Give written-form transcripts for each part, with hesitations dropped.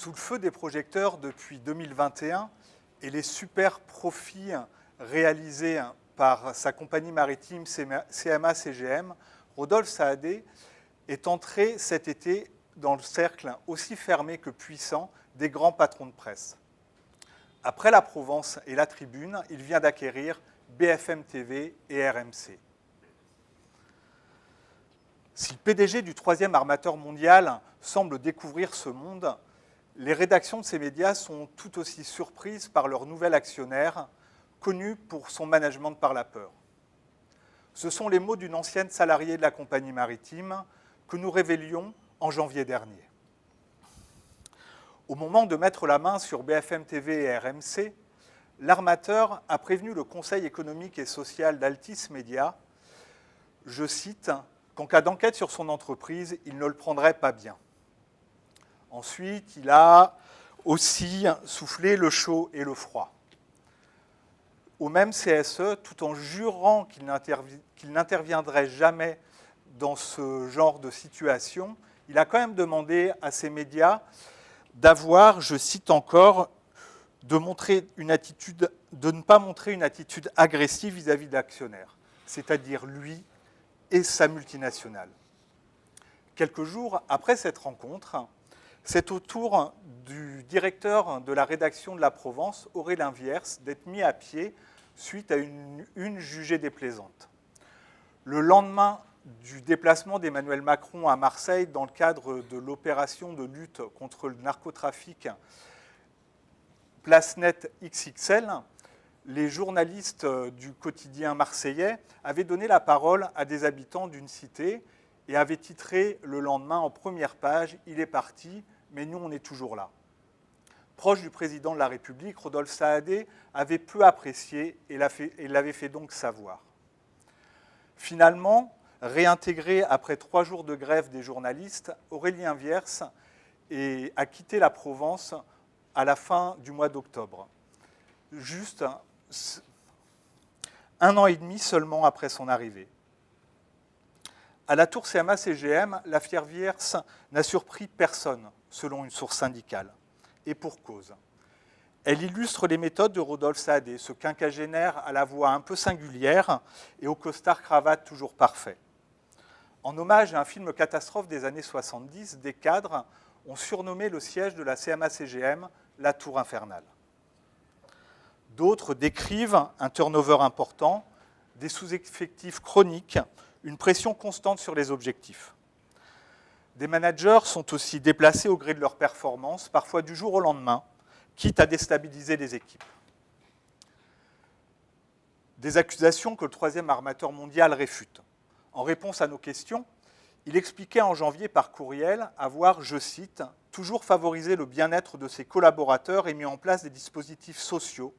Sous le feu des projecteurs depuis 2021 et les super profits réalisés par sa compagnie maritime CMA-CGM, Rodolphe Saadé est entré cet été dans le cercle aussi fermé que puissant des grands patrons de presse. Après la Provence et la Tribune, il vient d'acquérir BFM TV et RMC. Si le PDG du troisième armateur mondial semble découvrir ce monde, les rédactions de ces médias sont tout aussi surprises par leur nouvel actionnaire, connu pour son management par la peur. Ce sont les mots d'une ancienne salariée de la compagnie maritime que nous révélions en janvier dernier. Au moment de mettre la main sur BFM TV et RMC, l'armateur a prévenu le Conseil économique et social d'Altis Media, je cite, qu'en cas d'enquête sur son entreprise, il ne le prendrait pas bien. Ensuite, il a aussi soufflé le chaud et le froid. Au même CSE, tout en jurant qu'il n'interviendrait jamais dans ce genre de situation, il a quand même demandé à ces médias d'avoir, je cite encore, de ne pas montrer une attitude agressive vis-à-vis de l'actionnaire, c'est-à-dire lui et sa multinationale. Quelques jours après cette rencontre, c'est au tour du directeur de la rédaction de la Provence, Aurélien Viers, d'être mis à pied suite à une jugée déplaisante. Le lendemain du déplacement d'Emmanuel Macron à Marseille dans le cadre de l'opération de lutte contre le narcotrafic Place Net XXL, les journalistes du quotidien marseillais avaient donné la parole à des habitants d'une cité et avaient titré le lendemain en première page « Il est parti, mais nous on est toujours là ». Proche du président de la République, Rodolphe Saadé avait peu apprécié et l'avait fait donc savoir. Finalement, réintégré après 3 jours de grève des journalistes, Aurélien Viers a quitté la Provence à la fin du mois d'octobre, juste 1 an et demi seulement après son arrivée. À la tour CMA-CGM, l'affaire Viers n'a surpris personne, selon une source syndicale. Et pour cause. Elle illustre les méthodes de Rodolphe Saadé, ce quinquagénaire à la voix un peu singulière et au costard-cravate toujours parfait. En hommage à un film catastrophe des années 70, des cadres ont surnommé le siège de la CMA-CGM la Tour infernale. D'autres décrivent un turnover important, des sous-effectifs chroniques, une pression constante sur les objectifs. Des managers sont aussi déplacés au gré de leur performance, parfois du jour au lendemain, quitte à déstabiliser les équipes. Des accusations que le troisième armateur mondial réfute. En réponse à nos questions, il expliquait en janvier par courriel avoir, je cite, « toujours favorisé le bien-être de ses collaborateurs et mis en place des dispositifs sociaux,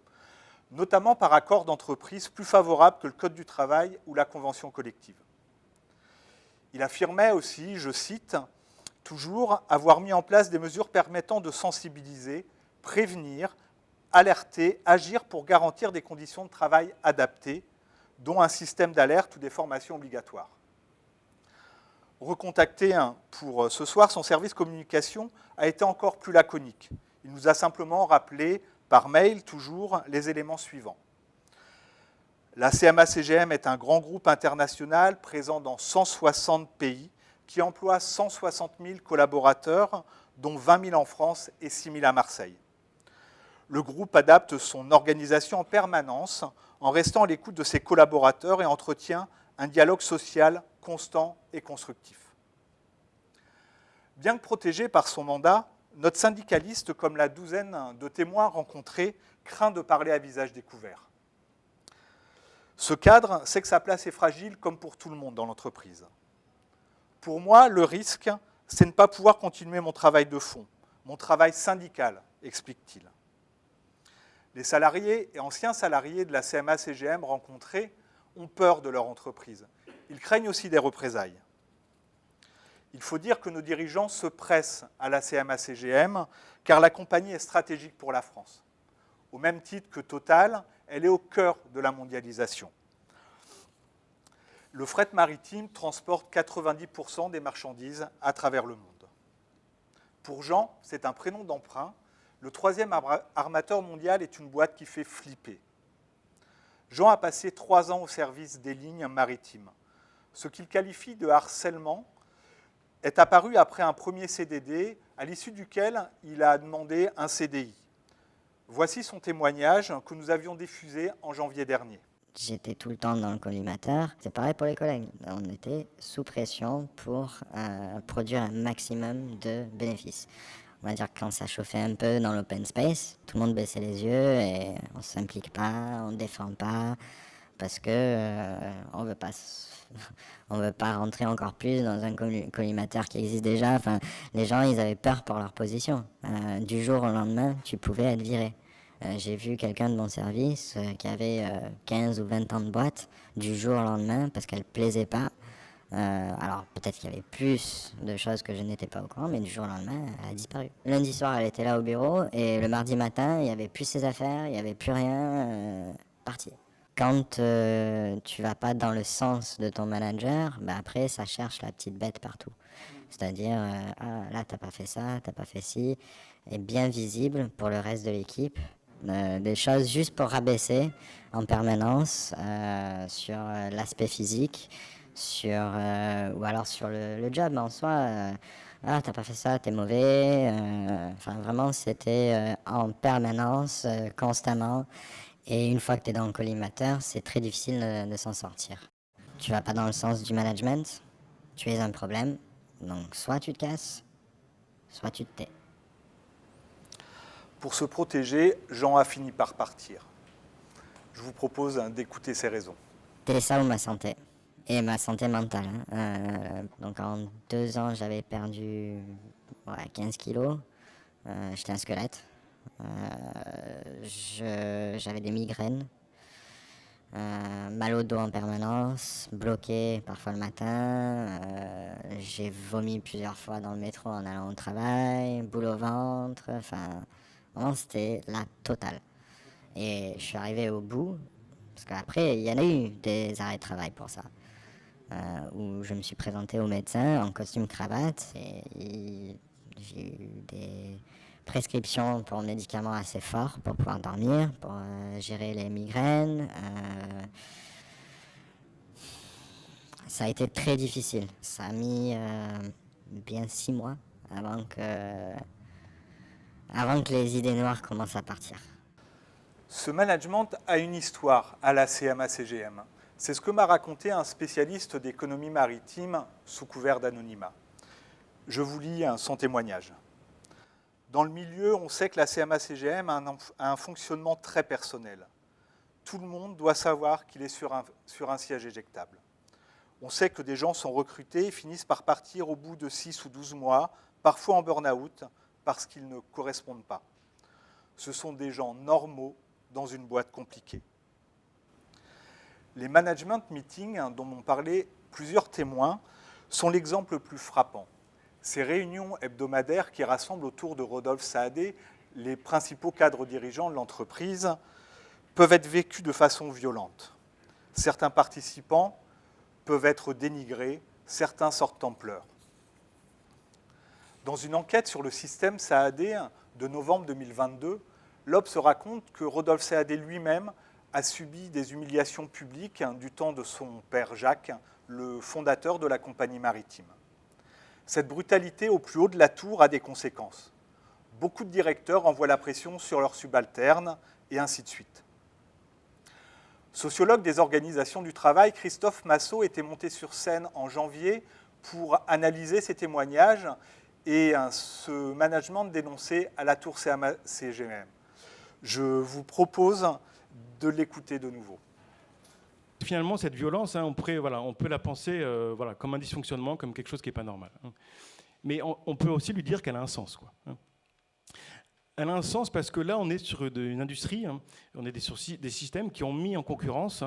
notamment par accord d'entreprise plus favorables que le Code du travail ou la convention collective. » Il affirmait aussi, je cite, toujours avoir mis en place des mesures permettant de sensibiliser, prévenir, alerter, agir pour garantir des conditions de travail adaptées, dont un système d'alerte ou des formations obligatoires. Recontacté pour ce soir, son service communication a été encore plus laconique. Il nous a simplement rappelé, par mail toujours, les éléments suivants. La CMA-CGM est un grand groupe international présent dans 160 pays qui emploie 160 000 collaborateurs, dont 20 000 en France et 6 000 à Marseille. Le groupe adapte son organisation en permanence en restant à l'écoute de ses collaborateurs et entretient un dialogue social constant et constructif. Bien que protégé par son mandat, notre syndicaliste, comme la douzaine de témoins rencontrés, craint de parler à visage découvert. Ce cadre sait que sa place est fragile comme pour tout le monde dans l'entreprise. Pour moi, le risque, c'est de ne pas pouvoir continuer mon travail de fond, mon travail syndical, explique-t-il. Les salariés et anciens salariés de la CMA-CGM rencontrés ont peur de leur entreprise. Ils craignent aussi des représailles. Il faut dire que nos dirigeants se pressent à la CMA-CGM car la compagnie est stratégique pour la France. Au même titre que Total, elle est au cœur de la mondialisation. Le fret maritime transporte 90% des marchandises à travers le monde. Pour Jean, c'est un prénom d'emprunt. Le troisième armateur mondial est une boîte qui fait flipper. Jean a passé 3 ans au service des lignes maritimes. Ce qu'il qualifie de harcèlement est apparu après un premier CDD, à l'issue duquel il a demandé un CDI. Voici son témoignage que nous avions diffusé en janvier dernier. J'étais tout le temps dans le collimateur. C'est pareil pour les collègues. On était sous pression pour produire un maximum de bénéfices. On va dire que quand ça chauffait un peu dans l'open space, tout le monde baissait les yeux et on ne s'implique pas, on ne défend pas, parce que on veut pas rentrer encore plus dans un collimateur qui existe déjà. Enfin, les gens, ils avaient peur pour leur position. Du jour au lendemain, tu pouvais être viré. J'ai vu quelqu'un de mon service qui avait 15 ou 20 ans de boîte du jour au lendemain parce qu'elle ne plaisait pas. Alors peut-être qu'il y avait plus de choses que je n'étais pas au courant, mais du jour au lendemain, elle a disparu. Lundi soir, elle était là au bureau et le mardi matin, il n'y avait plus ses affaires, il n'y avait plus rien, parti. Quand tu vas pas dans le sens de ton manager, bah après ça cherche la petite bête partout. C'est-à-dire, ah là t'as pas fait ça, t'as pas fait ci, et bien visible pour le reste de l'équipe. Des choses juste pour rabaisser en permanence sur l'aspect physique, ou alors sur le job en soi. Ah, t'as pas fait ça, t'es mauvais. Enfin, vraiment, c'était en permanence, constamment. Et une fois que t'es dans le collimateur, c'est très difficile de s'en sortir. Tu vas pas dans le sens du management, tu es un problème. Donc, soit tu te casses, soit tu te tais. Pour se protéger, Jean a fini par partir. Je vous propose d'écouter ses raisons. C'était ça ou ma santé. Et ma santé mentale. Donc en 2 ans, j'avais perdu 15 kilos. J'étais un squelette. J'avais des migraines. Mal au dos en permanence. Bloqué parfois le matin. J'ai vomi plusieurs fois dans le métro en allant au travail. Boule au ventre. Enfin, vraiment, c'était la totale. Et je suis arrivé au bout. Parce qu'après, il y en a eu des arrêts de travail pour ça. Où je me suis présenté au médecin en costume cravate et j'ai eu des prescriptions pour médicaments assez forts pour pouvoir dormir, pour gérer les migraines. Ça a été très difficile. Ça a mis bien 6 mois avant que les idées noires commencent à partir. Ce management a une histoire à la CMA-CGM. C'est ce que m'a raconté un spécialiste d'économie maritime sous couvert d'anonymat. Je vous lis son témoignage. Dans le milieu, on sait que la CMA-CGM a un fonctionnement très personnel. Tout le monde doit savoir qu'il est sur un siège éjectable. On sait que des gens sont recrutés et finissent par partir au bout de 6 ou 12 mois, parfois en burn-out, parce qu'ils ne correspondent pas. Ce sont des gens normaux dans une boîte compliquée. Les management meetings dont m'ont parlé plusieurs témoins sont l'exemple le plus frappant. Ces réunions hebdomadaires qui rassemblent autour de Rodolphe Saadé les principaux cadres dirigeants de l'entreprise peuvent être vécues de façon violente. Certains participants peuvent être dénigrés, certains sortent en pleurs. Dans une enquête sur le système Saadé de novembre 2022, l'Obs raconte que Rodolphe Saadé lui-même a subi des humiliations publiques du temps de son père Jacques, le fondateur de la compagnie maritime. Cette brutalité au plus haut de la tour a des conséquences. Beaucoup de directeurs envoient la pression sur leurs subalternes et ainsi de suite. Sociologue des organisations du travail, Christophe Massot était monté sur scène en janvier pour analyser ces témoignages et ce management dénoncé à la tour CMA-CGM. Je vous propose de l'écouter de nouveau. Finalement, cette violence, on peut la penser comme un dysfonctionnement, comme quelque chose qui n'est pas normal. Mais on peut aussi lui dire qu'elle a un sens. Elle a un sens parce que là, on est sur une industrie, on est sur des systèmes qui ont mis en concurrence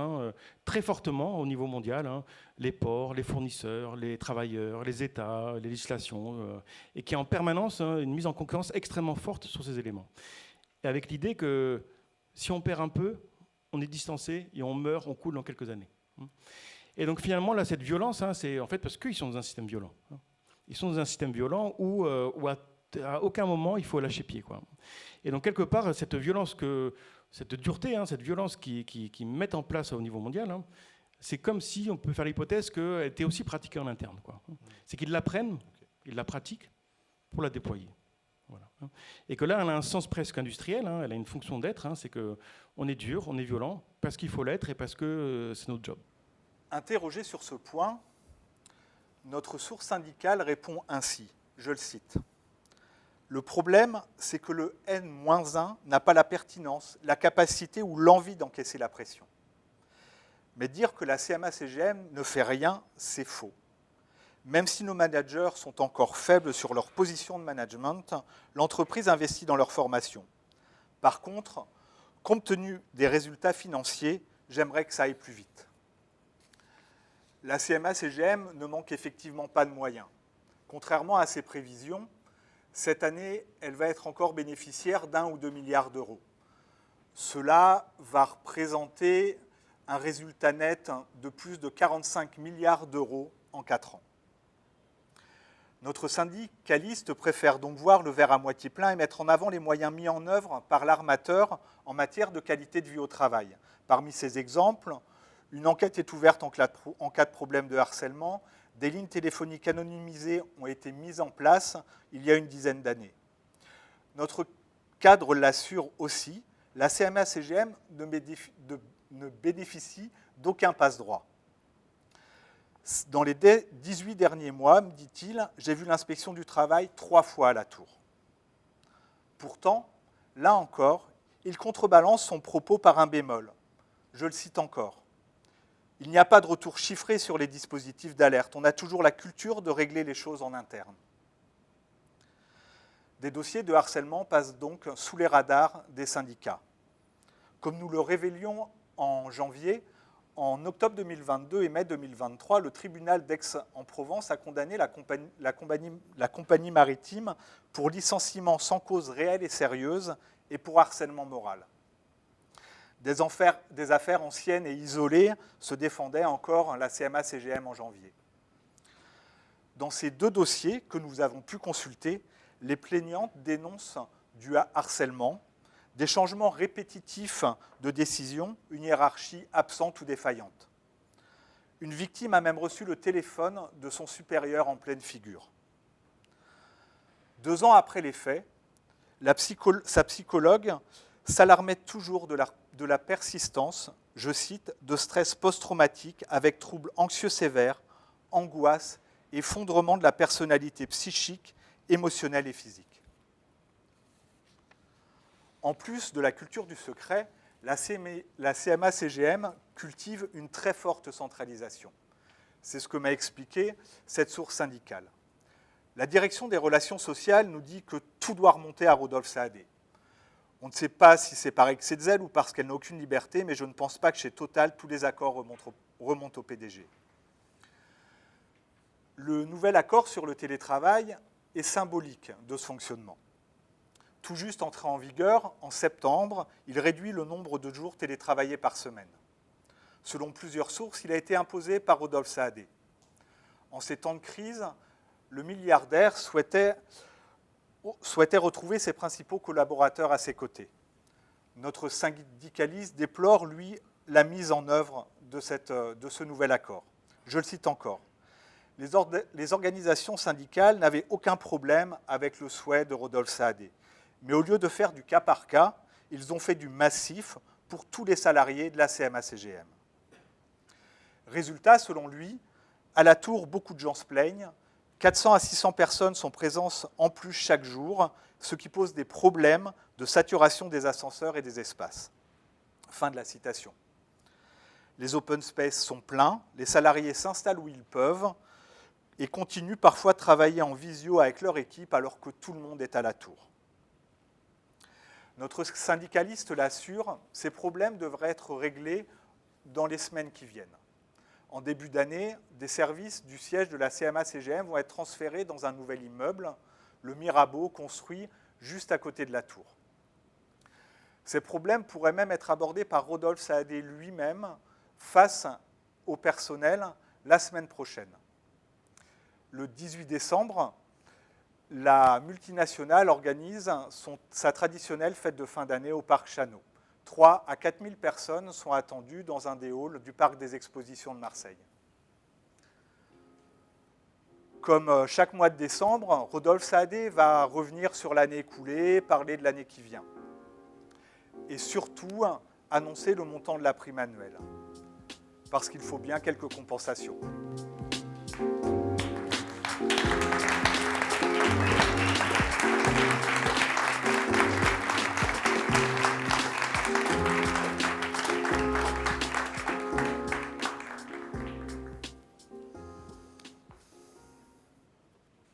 très fortement au niveau mondial les ports, les fournisseurs, les travailleurs, les États, les législations, et qui a en permanence une mise en concurrence extrêmement forte sur ces éléments. Et avec l'idée que si on perd un peu, on est distancé et on meurt, on coule dans quelques années. Et donc finalement, là, cette violence, c'est en fait parce qu'ils sont dans un système violent. Ils sont dans un système violent où à À aucun moment, il faut lâcher pied, quoi. Et donc, quelque part, cette violence, cette dureté, cette violence qu'ils mettent en place au niveau mondial, c'est comme si on peut faire l'hypothèse qu'elle était aussi pratiquée en interne, quoi. C'est qu'ils l'apprennent, ils la pratiquent pour la déployer. Voilà. Et que là, elle a un sens presque industriel, elle a une fonction d'être, c'est qu'on est dur, on est violent, parce qu'il faut l'être et parce que c'est notre job. Interrogé sur ce point, notre source syndicale répond ainsi, je le cite. Le problème, c'est que le N-1 n'a pas la pertinence, la capacité ou l'envie d'encaisser la pression. Mais dire que la CMA-CGM ne fait rien, c'est faux. Même si nos managers sont encore faibles sur leur position de management, l'entreprise investit dans leur formation. Par contre, compte tenu des résultats financiers, j'aimerais que ça aille plus vite. La CMA-CGM ne manque effectivement pas de moyens. Contrairement à ses prévisions, cette année, elle va être encore bénéficiaire d'1 ou 2 milliards d'euros. Cela va représenter un résultat net de plus de 45 milliards d'euros en 4 ans. Notre syndicaliste préfère donc voir le verre à moitié plein et mettre en avant les moyens mis en œuvre par l'armateur en matière de qualité de vie au travail. Parmi ces exemples, une enquête est ouverte en cas de problème de harcèlement. Des lignes téléphoniques anonymisées ont été mises en place il y a une dizaine d'années. Notre cadre l'assure aussi, la CMA-CGM ne bénéficie d'aucun passe-droit. Dans les 18 derniers mois, me dit-il, j'ai vu l'inspection du travail 3 fois à la Tour. Pourtant, là encore, il contrebalance son propos par un bémol. Je le cite encore. Il n'y a pas de retour chiffré sur les dispositifs d'alerte. On a toujours la culture de régler les choses en interne. Des dossiers de harcèlement passent donc sous les radars des syndicats. Comme nous le révélions en janvier, en octobre 2022 et mai 2023, le tribunal d'Aix-en-Provence a condamné la compagnie maritime pour licenciement sans cause réelle et sérieuse et pour harcèlement moral. Des affaires anciennes et isolées se défendaient encore la CMA-CGM en janvier. Dans ces 2 dossiers que nous avons pu consulter, les plaignantes dénoncent du harcèlement, des changements répétitifs de décision, une hiérarchie absente ou défaillante. Une victime a même reçu le téléphone de son supérieur en pleine figure. 2 ans après les faits, sa psychologue s'alarmait toujours de la persistance, je cite, de stress post-traumatique avec troubles anxieux sévères, angoisse, effondrement de la personnalité psychique, émotionnelle et physique. En plus de la culture du secret, la CMA-CGM cultive une très forte centralisation. C'est ce que m'a expliqué cette source syndicale. La direction des relations sociales nous dit que tout doit remonter à Rodolphe Saadé. On ne sait pas si c'est par excès de zèle ou parce qu'elle n'a aucune liberté, mais je ne pense pas que chez Total, tous les accords remontent au PDG. Le nouvel accord sur le télétravail est symbolique de ce fonctionnement. Tout juste entré en vigueur, en septembre, il réduit le nombre de jours télétravaillés par semaine. Selon plusieurs sources, il a été imposé par Rodolphe Saadé. En ces temps de crise, le milliardaire souhaitait retrouver ses principaux collaborateurs à ses côtés. Notre syndicaliste déplore, lui, la mise en œuvre de ce nouvel accord. Je le cite encore. Les organisations syndicales n'avaient aucun problème avec le souhait de Rodolphe Saadé. Mais au lieu de faire du cas par cas, ils ont fait du massif pour tous les salariés de la CMA-CGM. Résultat, selon lui, à la Tour, beaucoup de gens se plaignent. 400 à 600 personnes sont présentes en plus chaque jour, ce qui pose des problèmes de saturation des ascenseurs et des espaces. Fin de la citation. Les open space sont pleins, les salariés s'installent où ils peuvent et continuent parfois de travailler en visio avec leur équipe alors que tout le monde est à la Tour. Notre syndicaliste l'assure, ces problèmes devraient être réglés dans les semaines qui viennent. En début d'année, des services du siège de la CMA-CGM vont être transférés dans un nouvel immeuble, le Mirabeau, construit juste à côté de la Tour. Ces problèmes pourraient même être abordés par Rodolphe Saadé lui-même face au personnel la semaine prochaine. Le 18 décembre, la multinationale organise sa traditionnelle fête de fin d'année au parc Chano. 3 à 4 000 personnes sont attendues dans un des halls du parc des expositions de Marseille. Comme chaque mois de décembre, Rodolphe Saadé va revenir sur l'année écoulée, parler de l'année qui vient. Et surtout, annoncer le montant de la prime annuelle. Parce qu'il faut bien quelques compensations.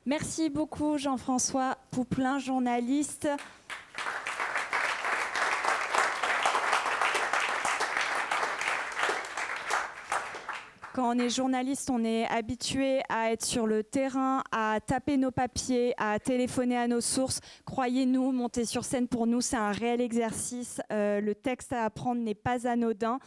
Merci beaucoup Jean-François Pouplin, journaliste. Quand on est journaliste, on est habitué à être sur le terrain, à taper nos papiers, à téléphoner à nos sources. Croyez-nous, monter sur scène pour nous, c'est un réel exercice. Le texte à apprendre n'est pas anodin.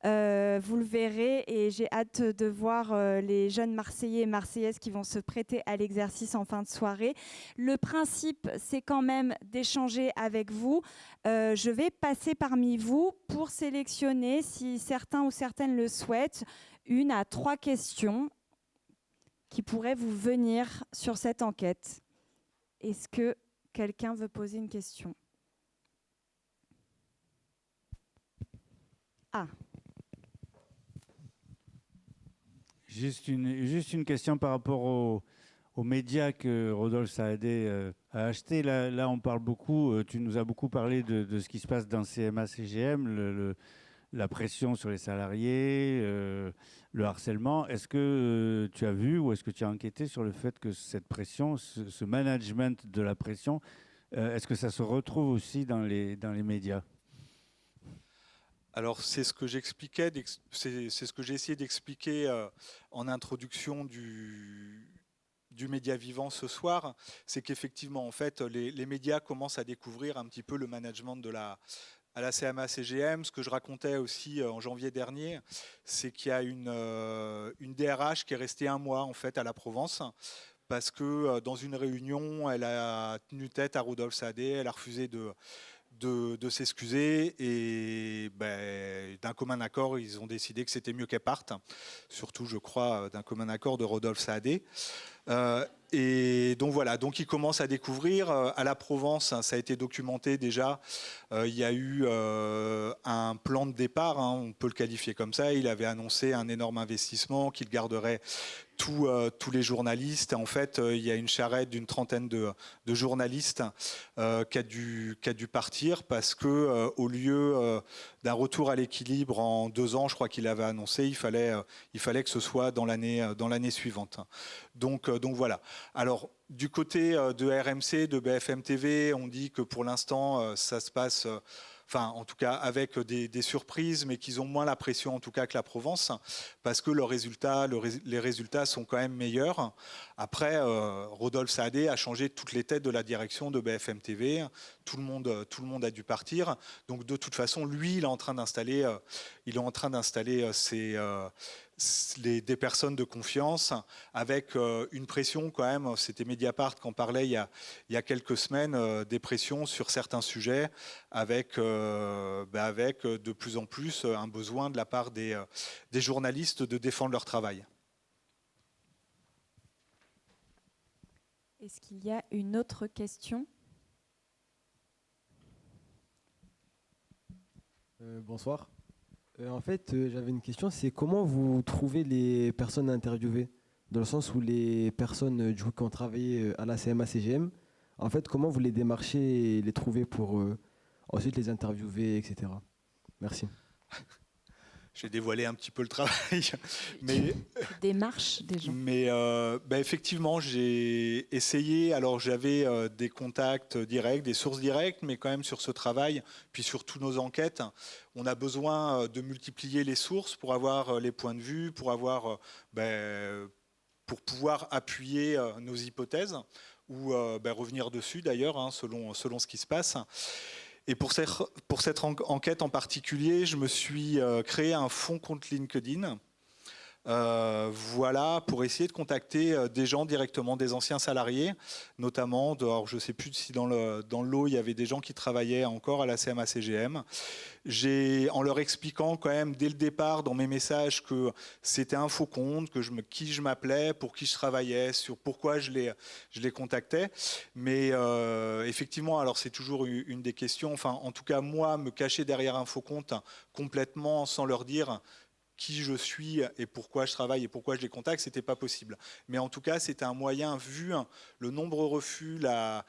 Vous le verrez et j'ai hâte de voir les jeunes Marseillais et Marseillaises qui vont se prêter à l'exercice en fin de soirée. Le principe, c'est quand même d'échanger avec vous. Je vais passer parmi vous pour sélectionner, si certains ou certaines le souhaitent, 1 à 3 questions qui pourraient vous venir sur cette enquête. Est-ce que quelqu'un veut poser une question ? Ah. Juste une question par rapport aux médias que Rodolphe Saadé a achetés. Là, on parle beaucoup, tu nous as beaucoup parlé de ce qui se passe dans CMA-CGM, la pression sur les salariés, le harcèlement. Est-ce que tu as vu ou est-ce que tu as enquêté sur le fait que cette pression, ce management de la pression, est-ce que ça se retrouve aussi dans les médias ? Alors c'est ce que j'expliquais, c'est ce que j'ai essayé d'expliquer en introduction du Média Vivant ce soir, c'est qu'effectivement en fait les médias commencent à découvrir un petit peu le management à la CMA-CGM. Ce que je racontais aussi en janvier dernier, c'est qu'il y a une DRH qui est restée 1 mois en fait à la Provence parce que dans une réunion, elle a tenu tête à Rodolphe Saadé, elle a refusé de s'excuser et d'un commun accord, ils ont décidé que c'était mieux qu'elle parte, surtout je crois d'un commun accord de Rodolphe Saadé. Et donc voilà, donc ils commencent à découvrir. À la Provence, ça a été documenté déjà. Il y a eu un plan de départ, on peut le qualifier comme ça. Il avait annoncé un énorme investissement, qu'il garderait tous les journalistes. En fait, il y a une charrette d'une trentaine de journalistes qui a dû partir parce que au lieu d'un retour à l'équilibre en 2 ans, je crois qu'il avait annoncé, il fallait que ce soit dans l'année suivante. Donc voilà. Alors du côté de RMC, de BFM TV, on dit que pour l'instant ça se passe. Enfin, en tout cas, avec des surprises, mais qu'ils ont moins la pression, en tout cas, que la Provence, parce que les résultats sont quand même meilleurs. Après, Rodolphe Saadé a changé toutes les têtes de la direction de BFM TV. Tout le monde a dû partir. Donc, de toute façon, lui, il est en train d'installer des personnes de confiance avec une pression quand même. C'était Mediapart qui en parlait il y a quelques semaines, des pressions sur certains sujets avec de plus en plus un besoin de la part des journalistes de défendre leur travail. Est-ce qu'il y a une autre question ? Bonsoir. En fait, j'avais une question, c'est comment vous trouvez les personnes à interviewer ? Dans le sens où les personnes qui ont travaillé à la CMA-CGM, en fait, comment vous les démarchez et les trouvez pour ensuite les interviewer, etc. Merci. J'ai dévoilé un petit peu le travail. Mais, démarche des gens. Mais effectivement, j'ai essayé. Alors j'avais des contacts directs, des sources directes, mais quand même sur ce travail, puis sur toutes nos enquêtes, on a besoin de multiplier les sources pour avoir les points de vue, pour pouvoir appuyer nos hypothèses ou revenir dessus d'ailleurs, selon ce qui se passe. Et pour cette enquête en particulier, je me suis créé un fonds compte LinkedIn Voilà, pour essayer de contacter des gens directement, des anciens salariés, notamment, alors je ne sais plus si dans le lot, il y avait des gens qui travaillaient encore à la CMA-CGM. En leur expliquant quand même dès le départ dans mes messages que c'était un faux compte, qui je m'appelais, pour qui je travaillais, sur pourquoi je les contactais. Mais effectivement, alors c'est toujours une des questions, enfin en tout cas moi, me cacher derrière un faux compte complètement sans leur dire qui je suis et pourquoi je travaille et pourquoi je les contacte, c'était pas possible. Mais en tout cas, c'était un moyen, vu le nombre de refus, la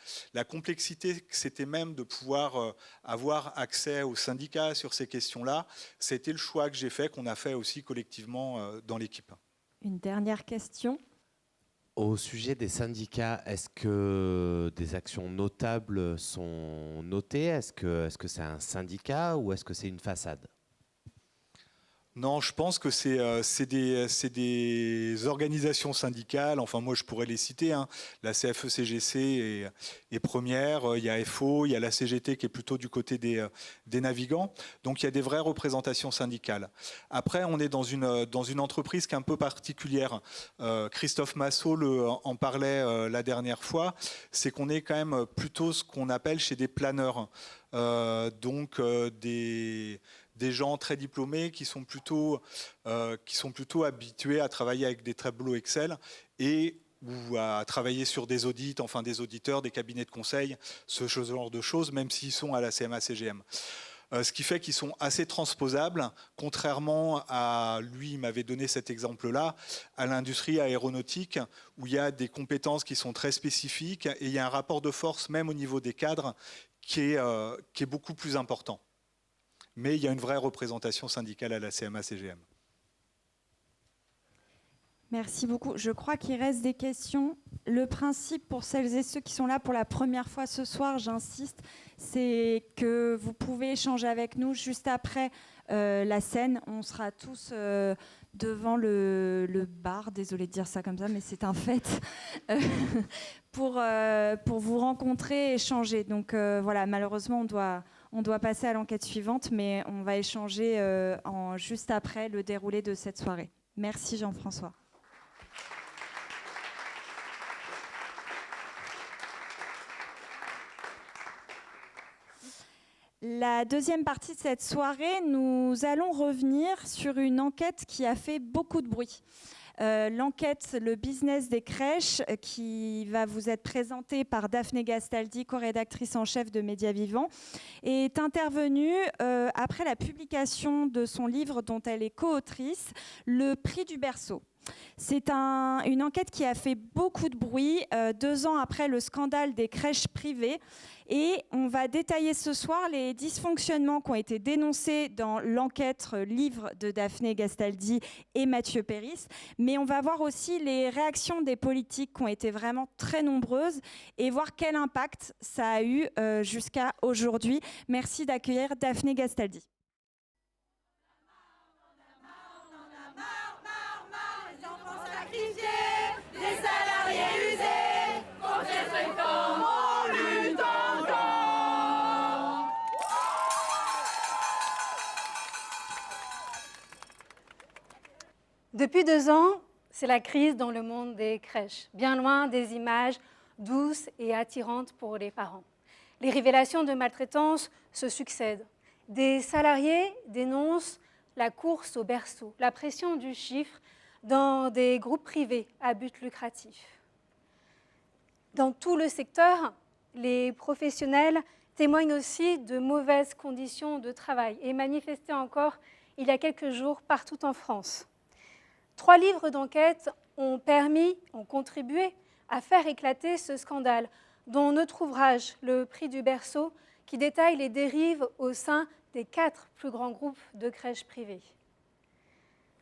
complexité que c'était même de pouvoir avoir accès aux syndicats sur ces questions-là, c'était le choix que j'ai fait, qu'on a fait aussi collectivement dans l'équipe. Une dernière question. Au sujet des syndicats, est-ce que des actions notables sont notées ? Est-ce que c'est un syndicat ou est-ce que c'est une façade ? Non, je pense que c'est des organisations syndicales. Enfin, moi, je pourrais les citer. Hein. La CFE-CGC est première. Il y a FO, il y a la CGT qui est plutôt du côté des navigants. Donc, il y a des vraies représentations syndicales. Après, on est dans une entreprise qui est un peu particulière. Christophe Massot en parlait la dernière fois. C'est qu'on est quand même plutôt ce qu'on appelle chez des planeurs. Donc, des gens très diplômés qui sont plutôt habitués à travailler avec des tableaux Excel ou à travailler sur des audits, enfin des auditeurs, des cabinets de conseil, ce genre de choses, même s'ils sont à la CMA-CGM. Ce qui fait qu'ils sont assez transposables, contrairement à, lui, il m'avait donné cet exemple-là, à l'industrie aéronautique, où il y a des compétences qui sont très spécifiques et il y a un rapport de force, même au niveau des cadres, qui est beaucoup plus important. Mais il y a une vraie représentation syndicale à la CMA-CGM. Merci beaucoup. Je crois qu'il reste des questions. Le principe pour celles et ceux qui sont là pour la première fois ce soir, j'insiste, c'est que vous pouvez échanger avec nous juste après la scène. On sera tous devant le bar, désolée de dire ça comme ça, mais c'est un fait, pour vous rencontrer et échanger. Donc voilà, malheureusement, on doit passer à l'enquête suivante, mais on va échanger juste après le déroulé de cette soirée. Merci Jean-François. La deuxième partie de cette soirée, nous allons revenir sur une enquête qui a fait beaucoup de bruit. L'enquête « Le business des crèches » qui va vous être présentée par Daphné Gastaldi, co-rédactrice en chef de Média Vivant, est intervenue après la publication de son livre dont elle est co-autrice, Le prix du berceau. C'est une enquête qui a fait beaucoup de bruit 2 ans après le scandale des crèches privées. Et on va détailler ce soir les dysfonctionnements qui ont été dénoncés dans l'enquête livre de Daphné Gastaldi et Mathieu Péris. Mais on va voir aussi les réactions des politiques qui ont été vraiment très nombreuses et voir quel impact ça a eu jusqu'à aujourd'hui. Merci d'accueillir Daphné Gastaldi. Depuis 2 ans, c'est la crise dans le monde des crèches, bien loin des images douces et attirantes pour les parents. Les révélations de maltraitance se succèdent. Des salariés dénoncent la course au berceau, la pression du chiffre dans des groupes privés à but lucratif. Dans tout le secteur, les professionnels témoignent aussi de mauvaises conditions de travail et manifestaient encore il y a quelques jours partout en France. 3 livres d'enquête ont contribué à faire éclater ce scandale, dont notre ouvrage, Le prix du berceau, qui détaille les dérives au sein des 4 plus grands groupes de crèches privées.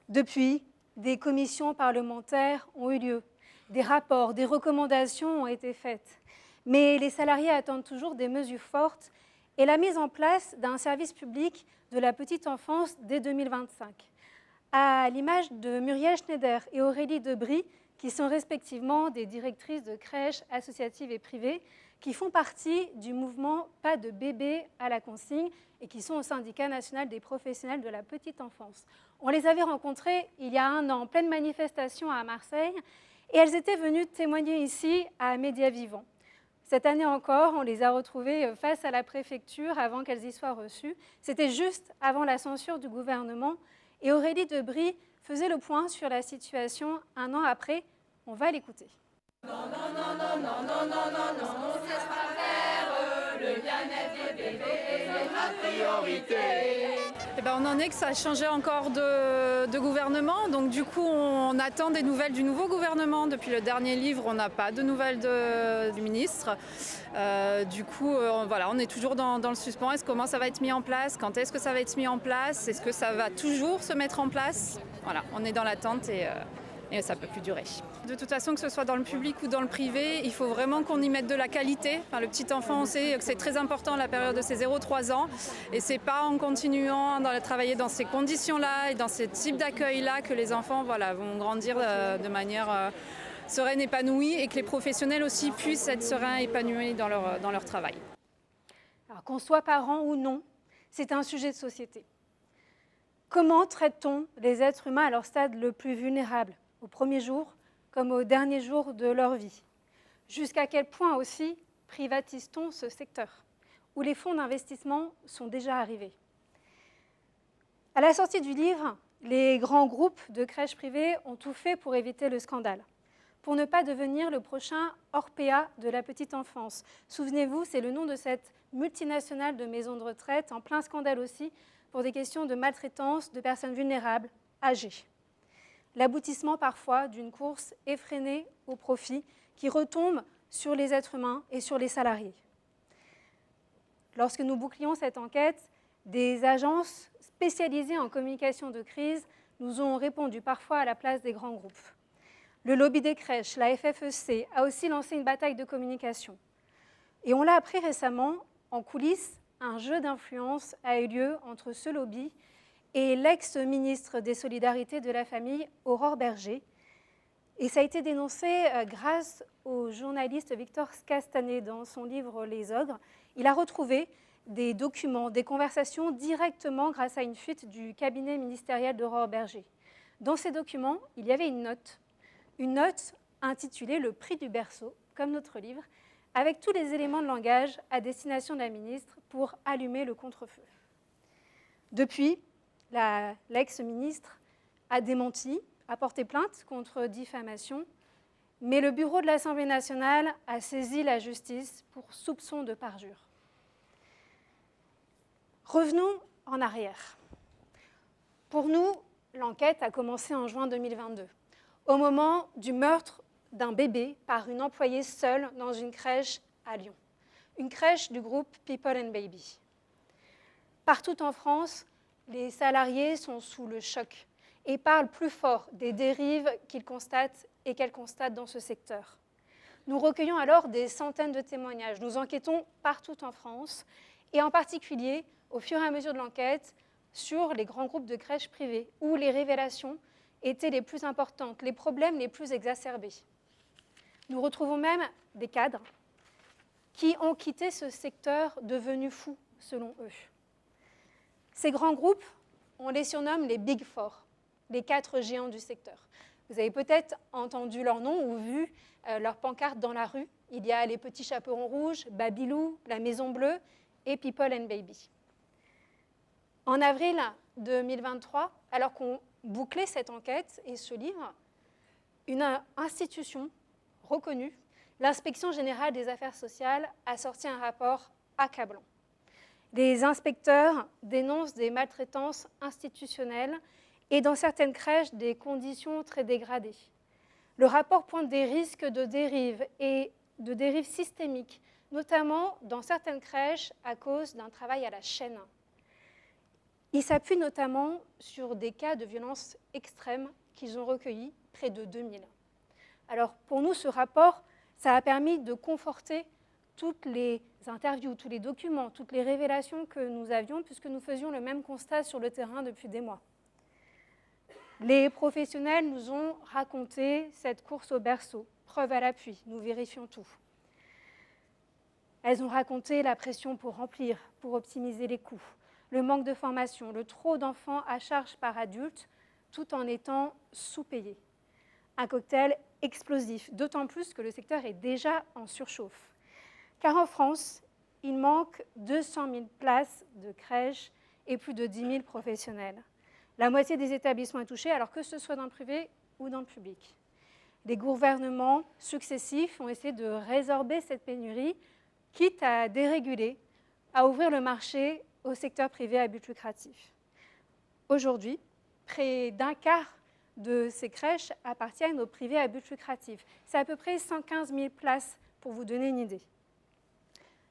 Depuis, des commissions parlementaires ont eu lieu, des rapports, des recommandations ont été faites. Mais les salariés attendent toujours des mesures fortes et la mise en place d'un service public de la petite enfance dès 2025. À l'image de Muriel Schneider et Aurélie Debris, qui sont respectivement des directrices de crèches associatives et privées, qui font partie du mouvement Pas de bébé à la consigne et qui sont au syndicat national des professionnels de la petite enfance. On les avait rencontrées il y a 1 an en pleine manifestation à Marseille et elles étaient venues témoigner ici à Média Vivant. Cette année encore, on les a retrouvées face à la préfecture avant qu'elles y soient reçues. C'était juste avant la censure du gouvernement et Aurélie Debris faisait le point sur la situation 1 an après. On va l'écouter. Non, on ne cesse pas faire le bien-être des bébés, la priorité. Eh ben, on en est que ça a changé encore de gouvernement, donc du coup on attend des nouvelles du nouveau gouvernement. Depuis le dernier livre, on n'a pas de nouvelles du ministre. Du coup, voilà, on est toujours dans le suspens. Comment ça va être mis en place? Quand est-ce que ça va être mis en place? Est-ce que ça va toujours se mettre en place? Voilà, on est dans l'attente et ça ne peut plus durer. De toute façon, que ce soit dans le public ou dans le privé, il faut vraiment qu'on y mette de la qualité. Enfin, le petit enfant, on sait que c'est très important la période de ses 0-3 ans. Et ce n'est pas en continuant à travailler dans ces conditions-là et dans ce type d'accueil-là que les enfants vont grandir de manière sereine, épanouie et que les professionnels aussi puissent être sereins et épanouis dans leur travail. Alors, qu'on soit parent ou non, c'est un sujet de société. Comment traite-t-on les êtres humains à leur stade le plus vulnérable, au premier jour comme au dernier jour de leur vie? Jusqu'à quel point aussi privatise-t-on ce secteur, où les fonds d'investissement sont déjà arrivés? À la sortie du livre, les grands groupes de crèches privées ont tout fait pour éviter le scandale, pour ne pas devenir le prochain Orpea de la petite enfance. Souvenez-vous, c'est le nom de cette multinationale de maisons de retraite, en plein scandale aussi, pour des questions de maltraitance de personnes vulnérables, âgées. L'aboutissement parfois d'une course effrénée au profit qui retombe sur les êtres humains et sur les salariés. Lorsque nous bouclions cette enquête, des agences spécialisées en communication de crise nous ont répondu parfois à la place des grands groupes. Le lobby des crèches, la FFEC, a aussi lancé une bataille de communication. Et on l'a appris récemment, en coulisses, un jeu d'influence a eu lieu entre ce lobby et l'ex-ministre des Solidarités de la Famille, Aurore Berger. Et ça a été dénoncé grâce au journaliste Victor Castanet dans son livre « Les Ogres ». Il a retrouvé des documents, des conversations directement grâce à une fuite du cabinet ministériel d'Aurore Berger. Dans ces documents, il y avait une note intitulée « Le prix du berceau », comme notre livre, avec tous les éléments de langage à destination de la ministre pour allumer le contre-feu. Depuis, l'ex-ministre a démenti, a porté plainte contre diffamation, mais le bureau de l'Assemblée nationale a saisi la justice pour soupçon de parjure. Revenons en arrière. Pour nous, l'enquête a commencé en juin 2022, au moment du meurtre d'un bébé par une employée seule dans une crèche à Lyon, une crèche du groupe People and Baby. Partout en France, les salariés sont sous le choc et parlent plus fort des dérives qu'ils constatent et qu'elles constatent dans ce secteur. Nous recueillons alors des centaines de témoignages. Nous enquêtons partout en France et en particulier, au fur et à mesure de l'enquête, sur les grands groupes de crèches privées où les révélations étaient les plus importantes, les problèmes les plus exacerbés. Nous retrouvons même des cadres qui ont quitté ce secteur devenu fou, selon eux. Ces grands groupes, on les surnomme les Big Four, les 4 géants du secteur. Vous avez peut-être entendu leur nom ou vu leur pancarte dans la rue. Il y a les Petits Chaperons Rouges, Babylou, la Maison Bleue et People and Baby. En avril 2023, alors qu'on bouclait cette enquête et ce livre, une institution reconnue, l'Inspection générale des affaires sociales, a sorti un rapport accablant. Les inspecteurs dénoncent des maltraitances institutionnelles et dans certaines crèches, des conditions très dégradées. Le rapport pointe des risques de dérive et de dérives systémiques, notamment dans certaines crèches à cause d'un travail à la chaîne. Il s'appuie notamment sur des cas de violence extrême qu'ils ont recueillis, près de 2000. Alors pour nous, ce rapport, ça a permis de conforter toutes les interviews, tous les documents, toutes les révélations que nous avions, puisque nous faisions le même constat sur le terrain depuis des mois. Les professionnels nous ont raconté cette course au berceau, preuve à l'appui, nous vérifions tout. Elles ont raconté la pression pour remplir, pour optimiser les coûts, le manque de formation, le trop d'enfants à charge par adulte, tout en étant sous-payés. Un cocktail explosif, d'autant plus que le secteur est déjà en surchauffe. Car en France, il manque 200 000 places de crèches et plus de 10 000 professionnels. La moitié des établissements est touchée, alors que ce soit dans le privé ou dans le public. Les gouvernements successifs ont essayé de résorber cette pénurie, quitte à déréguler, à ouvrir le marché au secteur privé à but lucratif. Aujourd'hui, près d'un quart de ces crèches appartiennent au privé à but lucratif. C'est à peu près 115 000 places, pour vous donner une idée.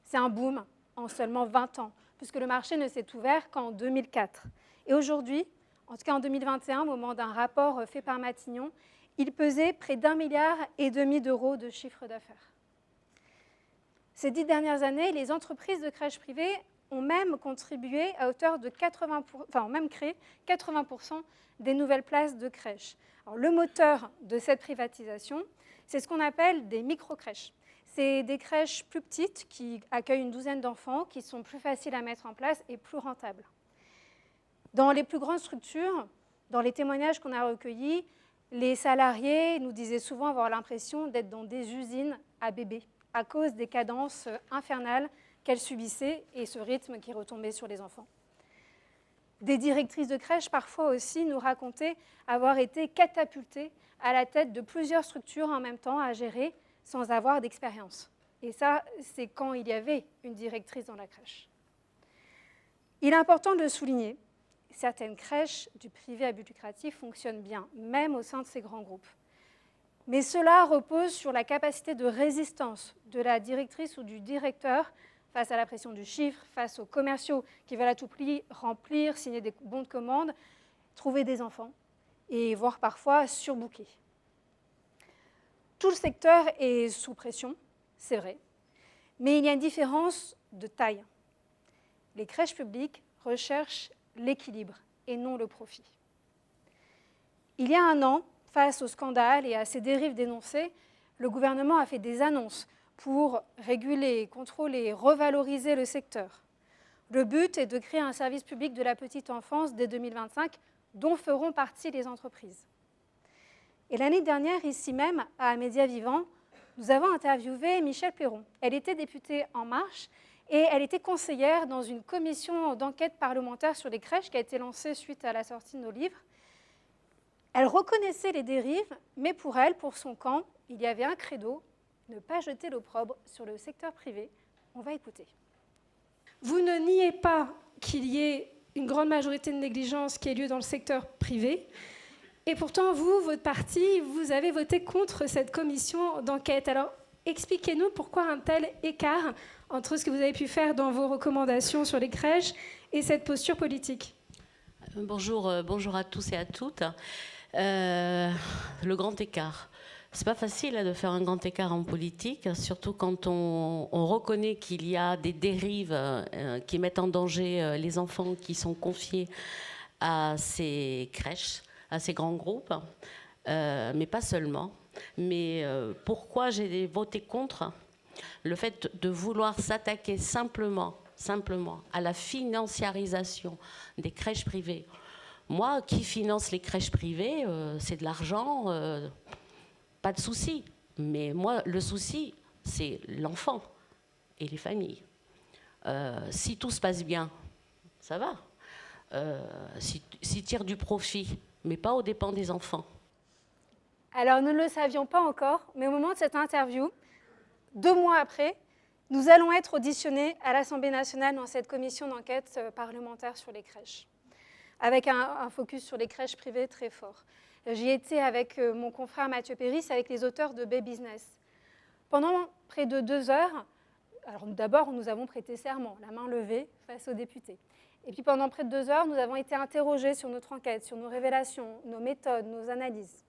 C'est un boom en seulement 20 ans, puisque le marché ne s'est ouvert qu'en 2004. Et aujourd'hui, en tout cas en 2021, au moment d'un rapport fait par Matignon, il pesait près d'1,5 milliard d'euros de chiffre d'affaires. Ces 10 dernières années, les entreprises de crèches privées ont même contribué à hauteur de 80%, ont même créé 80% des nouvelles places de crèches. Alors, le moteur de cette privatisation, c'est ce qu'on appelle des micro-crèches. C'est des crèches plus petites qui accueillent une douzaine d'enfants, qui sont plus faciles à mettre en place et plus rentables. Dans les plus grandes structures, dans les témoignages qu'on a recueillis, les salariés nous disaient souvent avoir l'impression d'être dans des usines à bébés, à cause des cadences infernales qu'elles subissaient et ce rythme qui retombait sur les enfants. Des directrices de crèche parfois aussi nous racontaient avoir été catapultées à la tête de plusieurs structures en même temps à gérer sans avoir d'expérience. Et ça, c'est quand il y avait une directrice dans la crèche. Il est important de le souligner, certaines crèches du privé à but lucratif fonctionnent bien, même au sein de ces grands groupes. Mais cela repose sur la capacité de résistance de la directrice ou du directeur face à la pression du chiffre, face aux commerciaux qui veulent à tout prix remplir, signer des bons de commande, trouver des enfants et voire parfois surbooker. Tout le secteur est sous pression, c'est vrai, mais il y a une différence de taille. Les crèches publiques recherchent l'équilibre et non le profit. Il y a un an, face au scandale et à ces dérives dénoncées, le gouvernement a fait des annonces pour réguler, contrôler, revaloriser le secteur. Le but est de créer un service public de la petite enfance dès 2025, dont feront partie les entreprises. Et l'année dernière, ici même, à Média Vivant, nous avons interviewé Michèle Peyron. Elle était députée En Marche et elle était conseillère dans une commission d'enquête parlementaire sur les crèches qui a été lancée suite à la sortie de nos livres. Elle reconnaissait les dérives, mais pour elle, pour son camp, il y avait un credo, ne pas jeter l'opprobre sur le secteur privé. On va écouter. Vous ne niez pas qu'il y ait une grande majorité de négligence qui ait lieu dans le secteur privé. Et pourtant, vous, votre parti, vous avez voté contre cette commission d'enquête. Alors, expliquez-nous pourquoi un tel écart entre ce que vous avez pu faire dans vos recommandations sur les crèches et cette posture politique. Bonjour à tous et à toutes. Le grand écart. C'est pas facile de faire un grand écart en politique, surtout quand on reconnaît qu'il y a des dérives qui mettent en danger les enfants qui sont confiés à ces crèches, à ces grands groupes, mais pas seulement. Mais pourquoi j'ai voté contre ? Le fait de vouloir s'attaquer simplement à la financiarisation des crèches privées. Moi, qui finance les crèches privées, c'est de l'argent, pas de souci. Mais moi, le souci, c'est l'enfant et les familles. Si tout se passe bien, ça va. S'ils tirent du profit, mais pas aux dépens des enfants. Alors, nous ne le savions pas encore, mais au moment de cette interview, 2 mois après, nous allons être auditionnés à l'Assemblée nationale dans cette commission d'enquête parlementaire sur les crèches, avec un focus sur les crèches privées très fort. J'y étais avec mon confrère Mathieu Péris, avec les auteurs de B-Business. Pendant près de 2 heures, alors d'abord, nous avons prêté serment, la main levée face aux députés. Et puis pendant près de 2 heures, nous avons été interrogés sur notre enquête, sur nos révélations, nos méthodes, nos analyses.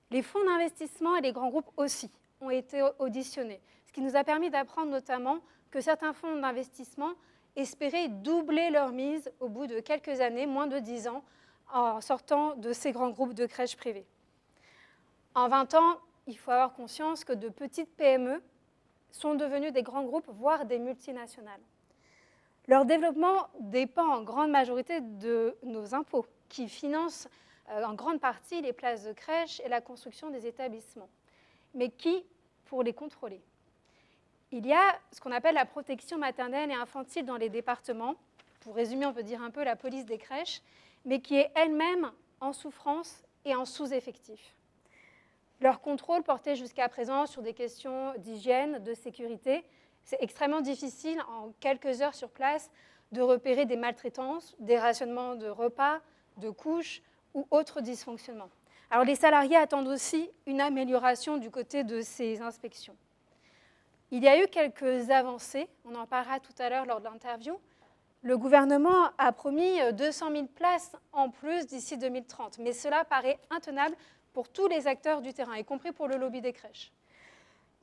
Les fonds d'investissement et les grands groupes aussi ont été auditionnés, ce qui nous a permis d'apprendre notamment que certains fonds d'investissement espéraient doubler leur mise au bout de quelques années, moins de 10 ans, en sortant de ces grands groupes de crèches privées. En 20 ans, il faut avoir conscience que de petites PME sont devenus des grands groupes, voire des multinationales. Leur développement dépend en grande majorité de nos impôts, qui financent en grande partie les places de crèche et la construction des établissements. Mais qui pour les contrôler? Il y a ce qu'on appelle la protection maternelle et infantile dans les départements, pour résumer, on peut dire un peu la police des crèches, mais qui est elle-même en souffrance et en sous-effectif. Leur contrôle portait jusqu'à présent sur des questions d'hygiène, de sécurité. C'est extrêmement difficile, en quelques heures sur place, de repérer des maltraitances, des rationnements de repas, de couches ou autres dysfonctionnements. Alors les salariés attendent aussi une amélioration du côté de ces inspections. Il y a eu quelques avancées, on en parlera tout à l'heure lors de l'interview. Le gouvernement a promis 200 000 places en plus d'ici 2030, mais cela paraît intenable pour tous les acteurs du terrain, y compris pour le lobby des crèches.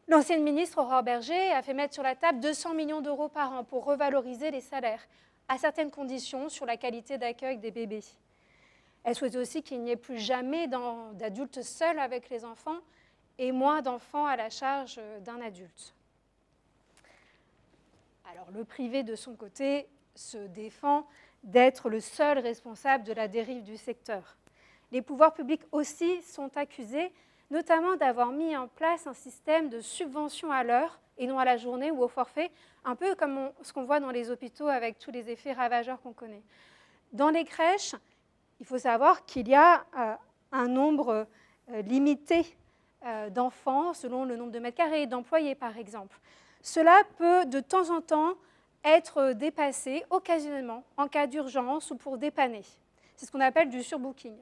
L'ancienne ministre Aurore Bergé a fait mettre sur la table 200 millions d'euros par an pour revaloriser les salaires, à certaines conditions sur la qualité d'accueil des bébés. Elle souhaite aussi qu'il n'y ait plus jamais d'adultes seuls avec les enfants et moins d'enfants à la charge d'un adulte. Alors le privé, de son côté, se défend d'être le seul responsable de la dérive du secteur. Les pouvoirs publics aussi sont accusés, notamment d'avoir mis en place un système de subvention à l'heure et non à la journée ou au forfait, un peu comme ce qu'on voit dans les hôpitaux avec tous les effets ravageurs qu'on connaît. Dans les crèches, il faut savoir qu'il y a un nombre limité d'enfants selon le nombre de mètres carrés, d'employés par exemple. Cela peut de temps en temps être dépassé occasionnellement en cas d'urgence ou pour dépanner. C'est ce qu'on appelle du surbooking.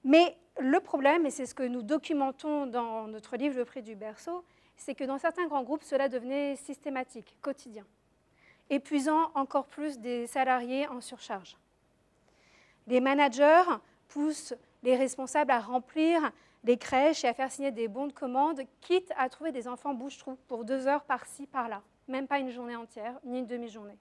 Mais le problème, et c'est ce que nous documentons dans notre livre Le prix du berceau, c'est que dans certains grands groupes, cela devenait systématique, quotidien, épuisant encore plus des salariés en surcharge. Les managers poussent les responsables à remplir les crèches et à faire signer des bons de commande, quitte à trouver des enfants bouche-trou pour 2 heures par-ci, par-là, même pas une journée entière, ni une demi-journée.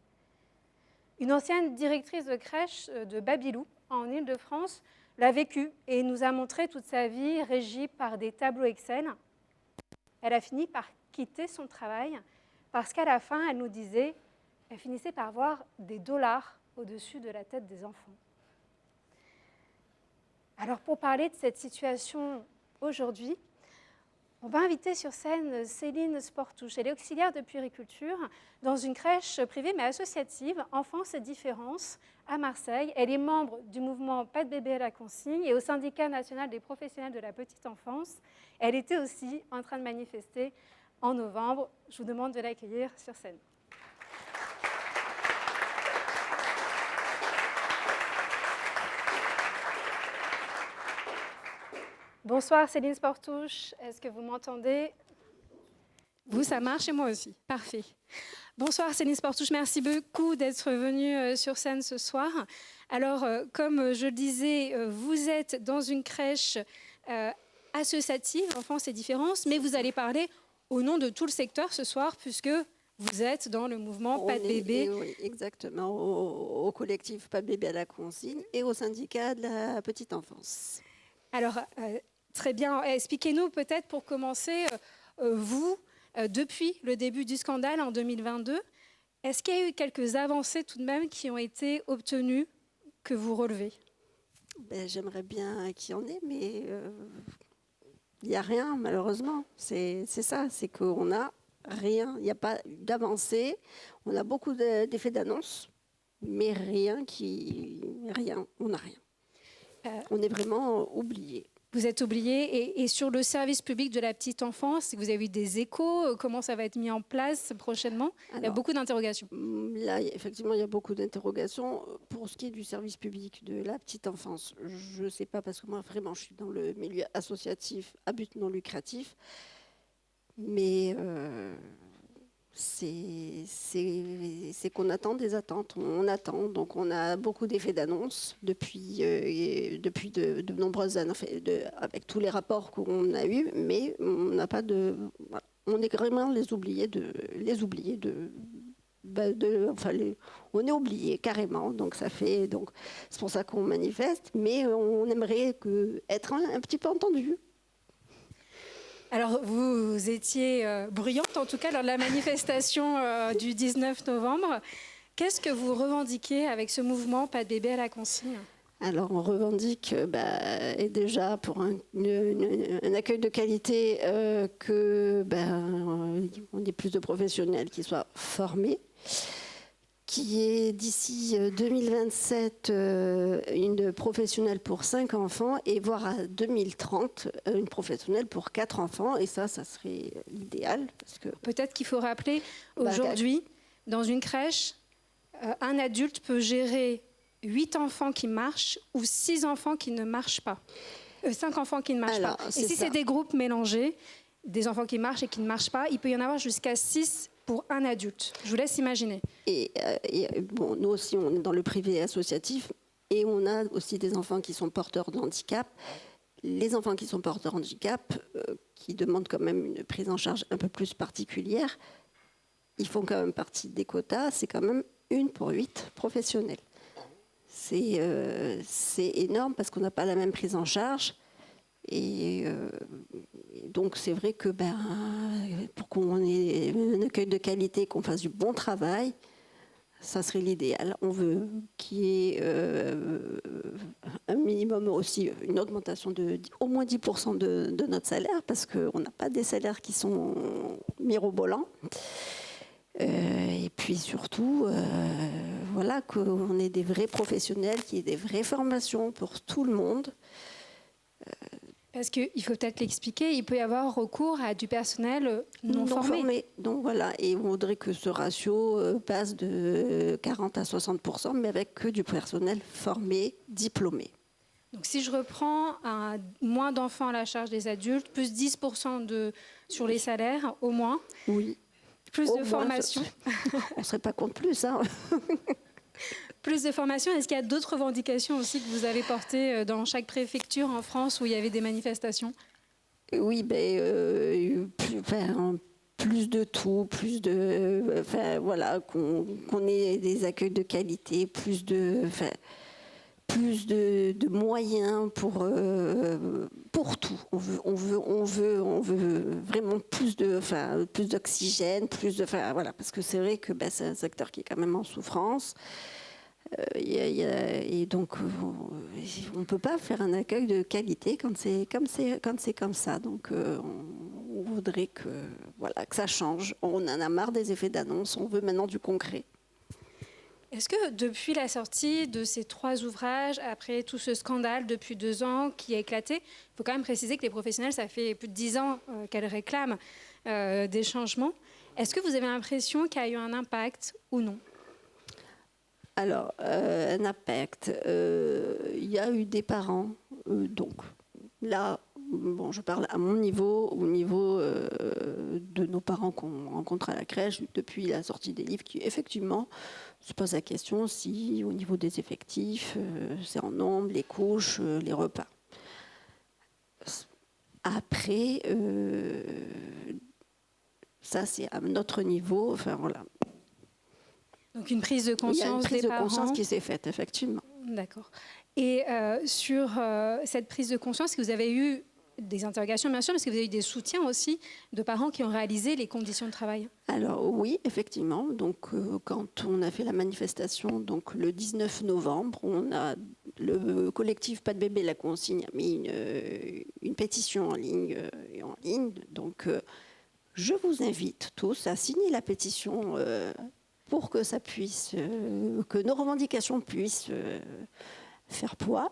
Une ancienne directrice de crèche de Babylou, en Île-de-France, l'a vécu et nous a montré toute sa vie régie par des tableaux Excel. Elle a fini par quitter son travail parce qu'à la fin, elle nous disait, elle finissait par voir des dollars au-dessus de la tête des enfants. Alors pour parler de cette situation aujourd'hui, on va inviter sur scène Céline Sportouche. Elle est auxiliaire de puériculture dans une crèche privée mais associative, Enfance et Différence, à Marseille. Elle est membre du mouvement Pas de bébé à la consigne et au syndicat national des professionnels de la petite enfance. Elle était aussi en train de manifester en novembre. Je vous demande de l'accueillir sur scène. Bonsoir Céline Sportouche, est-ce que vous m'entendez? Vous, ça marche et moi aussi, parfait. Bonsoir Céline Sportouche, merci beaucoup d'être venue sur scène ce soir. Alors, comme je le disais, vous êtes dans une crèche associative, Enfance et Différence, mais vous allez parler au nom de tout le secteur ce soir, puisque vous êtes dans le mouvement Pas de bébé. Oui, exactement, au collectif Pas de bébé à la consigne et au syndicat de la petite enfance. Alors, très bien. Expliquez-nous peut-être pour commencer, vous, depuis le début du scandale en 2022, est-ce qu'il y a eu quelques avancées tout de même qui ont été obtenues que vous relevez? J'aimerais bien qu'il y en ait, mais il n'y a rien malheureusement. C'est ça, c'est qu'on n'a rien, il n'y a pas d'avancée. On a beaucoup d'effets d'annonce, mais rien, on n'a rien. On est vraiment oublié. Vous êtes oublié. Et sur le service public de la petite enfance, vous avez eu des échos? Comment ça va être mis en place prochainement? Il y a beaucoup d'interrogations. Là, effectivement, il y a beaucoup d'interrogations. Pour ce qui est du service public de la petite enfance, je ne sais pas, parce que moi, vraiment, je suis dans le milieu associatif à but non lucratif. Mais c'est qu'on attend des attentes. On attend. Donc, on a beaucoup d'effets d'annonce depuis de nombreuses années, avec tous les rapports qu'on a eus, mais on n'a pas de... On est vraiment les oubliés on est oubliés carrément. Donc, c'est pour ça qu'on manifeste, mais on aimerait être un petit peu entendu. Alors, vous étiez bruyante, en tout cas, lors de la manifestation du 19 novembre. Qu'est-ce que vous revendiquez avec ce mouvement Pas de bébé à la consigne ? Alors, on revendique et déjà pour un accueil de qualité on ait plus de professionnels qui soient formés, qui est d'ici 2027 une professionnelle pour 5 enfants et voire à 2030 une professionnelle pour 4 enfants. Et ça serait l'idéal. Peut-être qu'il faut rappeler, aujourd'hui, dans une crèche, un adulte peut gérer 8 enfants qui marchent ou 6 enfants qui ne marchent pas. 5 enfants qui ne marchent pas. Et si c'est des groupes mélangés, des enfants qui marchent et qui ne marchent pas, il peut y en avoir jusqu'à 6 pour un adulte. Je vous laisse imaginer. Et nous aussi, on est dans le privé associatif et on a aussi des enfants qui sont porteurs de handicap. Les enfants qui sont porteurs de handicap, qui demandent quand même une prise en charge un peu plus particulière, ils font quand même partie des quotas. C'est quand même 1 pour 8 professionnels. C'est énorme parce qu'on n'a pas la même prise en charge. Et donc c'est vrai que pour qu'on ait un accueil de qualité, qu'on fasse du bon travail, ça serait l'idéal. On veut qu'il y ait un minimum aussi, une augmentation de au moins 10% de notre salaire, parce qu'on n'a pas des salaires qui sont mirobolants. Et puis surtout, qu'on ait des vrais professionnels, qu'il y ait des vraies formations pour tout le monde. Parce qu'il faut peut-être l'expliquer, il peut y avoir recours à du personnel non formé. Donc voilà, et on voudrait que ce ratio passe de 40 à 60%, mais avec que du personnel formé, diplômé. Donc si je reprends moins d'enfants à la charge des adultes, plus 10% sur les salaires, au moins. Oui. Plus de formation. On ne serait pas contre plus, hein. Plus de formation. Est-ce qu'il y a d'autres revendications aussi que vous avez portées dans chaque préfecture en France où il y avait des manifestations ? Oui, plus de tout, plus de, qu'on ait des accueils de qualité, plus de moyens pour tout. On veut vraiment plus d'oxygène, parce que c'est vrai que c'est un secteur qui est quand même en souffrance. Et donc, on ne peut pas faire un accueil de qualité quand c'est comme ça. Donc, on voudrait que ça change. On en a marre des effets d'annonce. On veut maintenant du concret. Est-ce que depuis la sortie de ces 3 ouvrages, après tout ce scandale depuis 2 ans qui a éclaté, il faut quand même préciser que les professionnels, ça fait plus de 10 ans qu'elles réclament des changements. Est-ce que vous avez l'impression qu'il y a eu un impact ou non ? Alors, un impact. Il y a eu des parents, donc là, je parle à mon niveau, au niveau de nos parents qu'on rencontre à la crèche depuis la sortie des livres, qui effectivement se posent la question si, au niveau des effectifs, c'est en nombre, les couches, les repas. Après, ça c'est à notre niveau, Donc une prise de conscience des parents. Il y a une prise de conscience qui s'est faite, effectivement. D'accord. Et sur cette prise de conscience, est-ce que vous avez eu des interrogations, bien sûr, mais est-ce que vous avez eu des soutiens aussi de parents qui ont réalisé les conditions de travail ? Alors oui, effectivement. Donc quand on a fait la manifestation, donc le 19 novembre, le collectif Pas de bébé la consigne a mis une pétition en ligne. Donc je vous invite tous à signer la pétition. Pour que ça puisse, que nos revendications puissent faire poids.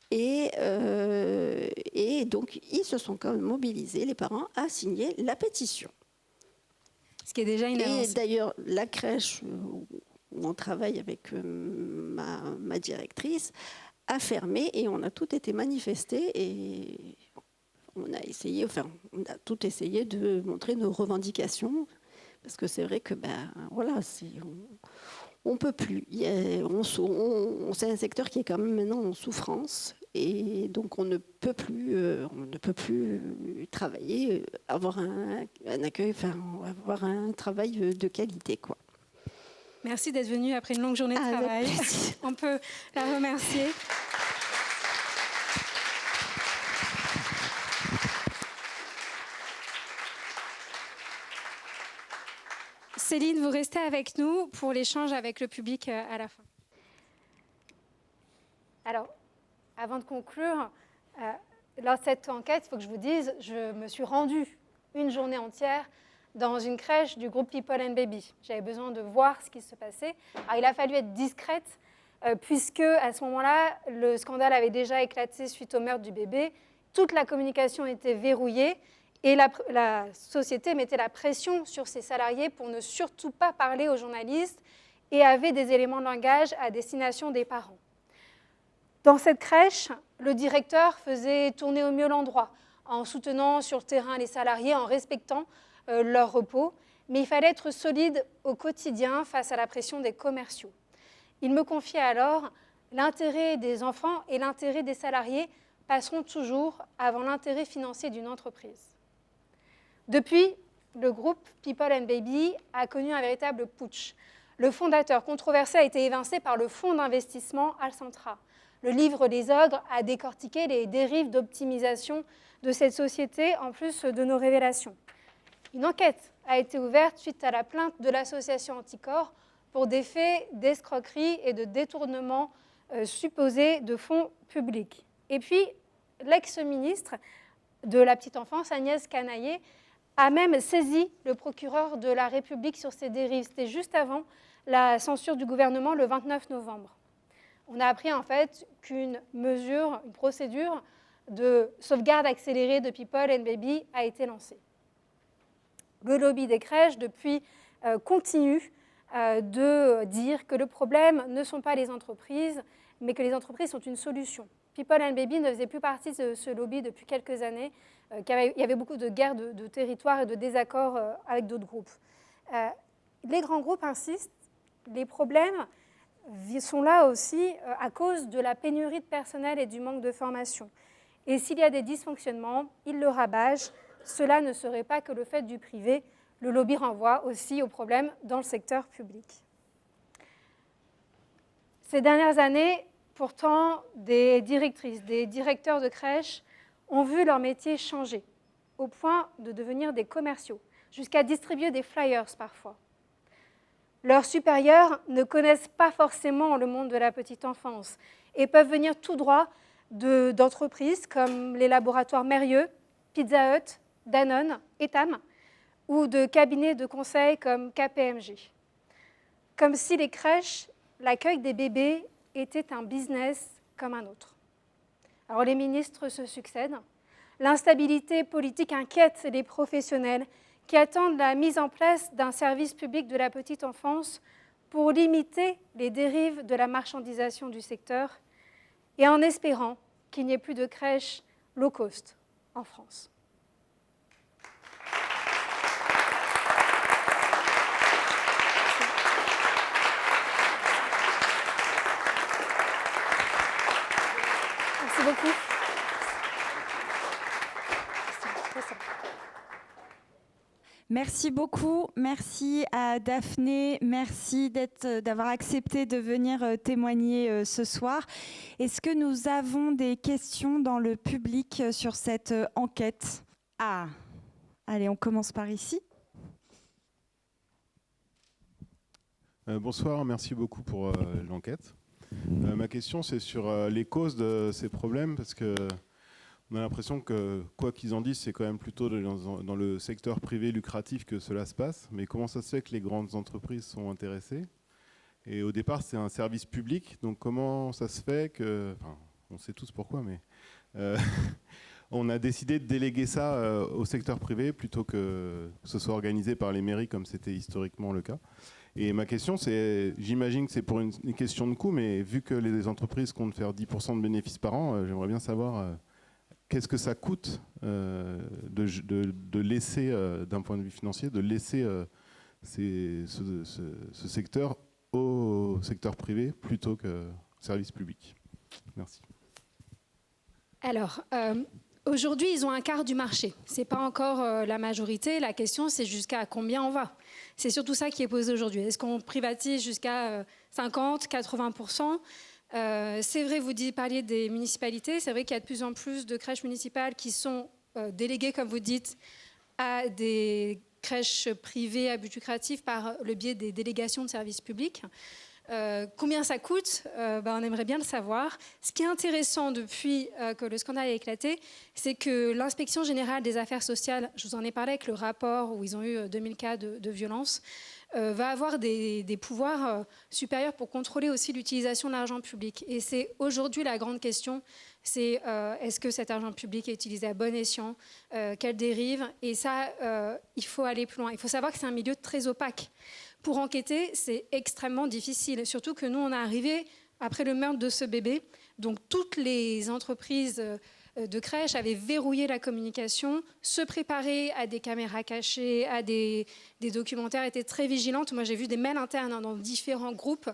Et donc, ils se sont quand même mobilisés, les parents, à signer la pétition. Ce qui est déjà une avancée. Et d'ailleurs, la crèche où on travaille avec ma directrice a fermé et on a tout été manifesté et on a tout essayé de montrer nos revendications. Parce que c'est vrai que on peut plus. C'est un secteur qui est quand même maintenant en souffrance et donc on ne peut plus travailler, avoir un accueil, avoir un travail de qualité, quoi. Merci d'être venue après une longue journée de travail. On peut la remercier. Céline, vous restez avec nous pour l'échange avec le public à la fin. Alors, avant de conclure, lors de cette enquête, il faut que je vous dise, je me suis rendue une journée entière dans une crèche du groupe People and Baby. J'avais besoin de voir ce qui se passait. Alors, il a fallu être discrète, puisque à ce moment-là, le scandale avait déjà éclaté suite au meurtre du bébé. Toute la communication était verrouillée et la société mettait la pression sur ses salariés pour ne surtout pas parler aux journalistes et avait des éléments de langage à destination des parents. Dans cette crèche, le directeur faisait tourner au mieux l'endroit, en soutenant sur le terrain les salariés, en respectant leur repos. Mais il fallait être solide au quotidien face à la pression des commerciaux. Il me confiait alors, l'intérêt des enfants et l'intérêt des salariés passeront toujours avant l'intérêt financier d'une entreprise. Depuis, le groupe People and Baby a connu un véritable putsch. Le fondateur controversé a été évincé par le fonds d'investissement Alcentra. Le livre Les Ogres a décortiqué les dérives d'optimisation de cette société, en plus de nos révélations. Une enquête a été ouverte suite à la plainte de l'association Anticorps pour des faits d'escroquerie et de détournement supposé de fonds publics. Et puis, l'ex-ministre de la petite enfance, Agnès Canaillé, a même saisi le procureur de la République sur ces dérives. C'était juste avant la censure du gouvernement le 29 novembre. On a appris en fait qu'une mesure, une procédure de sauvegarde accélérée de People and Baby a été lancée. Le lobby des crèches, depuis, continue de dire que le problème ne sont pas les entreprises, mais que les entreprises sont une solution. People and Baby ne faisait plus partie de ce lobby depuis quelques années. Il y avait beaucoup de guerres de territoire et de désaccords avec d'autres groupes. Les grands groupes insistent, les problèmes sont là aussi à cause de la pénurie de personnel et du manque de formation. Et s'il y a des dysfonctionnements, ils le rabâchent. Cela ne serait pas que le fait du privé. Le lobby renvoie aussi aux problèmes dans le secteur public. Ces dernières années, pourtant, des directrices, des directeurs de crèches ont vu leur métier changer, au point de devenir des commerciaux, jusqu'à distribuer des flyers parfois. Leurs supérieurs ne connaissent pas forcément le monde de la petite enfance et peuvent venir tout droit d'entreprises comme les laboratoires Mérieux, Pizza Hut, Danone, Etam, ou de cabinets de conseil comme KPMG. Comme si les crèches, l'accueil des bébés, était un business comme un autre. Alors les ministres se succèdent. L'instabilité politique inquiète les professionnels qui attendent la mise en place d'un service public de la petite enfance pour limiter les dérives de la marchandisation du secteur et en espérant qu'il n'y ait plus de crèches low cost en France. Merci beaucoup. Merci beaucoup, merci à Daphné, merci d'avoir accepté de venir témoigner ce soir. Est-ce que nous avons des questions dans le public sur cette enquête ? Ah, allez, on commence par ici. Bonsoir, merci beaucoup pour l'enquête. Ma question, c'est sur les causes de ces problèmes, parce que on a l'impression que, quoi qu'ils en disent, c'est quand même plutôt dans le secteur privé lucratif que cela se passe. Mais comment ça se fait que les grandes entreprises sont intéressées ? Et au départ, c'est un service public. Donc comment ça se fait que... Enfin, on sait tous pourquoi, mais... on a décidé de déléguer ça au secteur privé plutôt que ce soit organisé par les mairies comme c'était historiquement le cas. Et ma question, c'est, j'imagine que c'est pour une question de coût, mais vu que les entreprises comptent faire 10% de bénéfices par an, j'aimerais bien savoir... qu'est-ce que ça coûte de laisser, d'un point de vue financier, de laisser ce secteur au secteur privé plutôt que service public ? Merci. Alors, aujourd'hui, ils ont un quart du marché. Ce n'est pas encore la majorité. La question, c'est jusqu'à combien on va. C'est surtout ça qui est posé aujourd'hui. Est-ce qu'on privatise jusqu'à 50, 80% ? C'est vrai, vous parliez des municipalités, c'est vrai qu'il y a de plus en plus de crèches municipales qui sont déléguées, comme vous dites, à des crèches privées à but lucratif par le biais des délégations de services publics. Combien ça coûte, on aimerait bien le savoir. Ce qui est intéressant depuis que le scandale a éclaté, c'est que l'Inspection générale des affaires sociales, je vous en ai parlé avec le rapport où ils ont eu 2000 cas de violence, va avoir des pouvoirs supérieurs pour contrôler aussi l'utilisation de l'argent public. Et c'est aujourd'hui la grande question, c'est est-ce que cet argent public est utilisé à bon escient, quelle dérive. Et ça, il faut aller plus loin. Il faut savoir que c'est un milieu très opaque. Pour enquêter, c'est extrêmement difficile, surtout que nous, on est arrivé après le meurtre de ce bébé. Donc toutes les entreprises de crèches avaient verrouillé la communication, se préparaient à des caméras cachées, à des documentaires, étaient très vigilantes. Moi, j'ai vu des mails internes dans différents groupes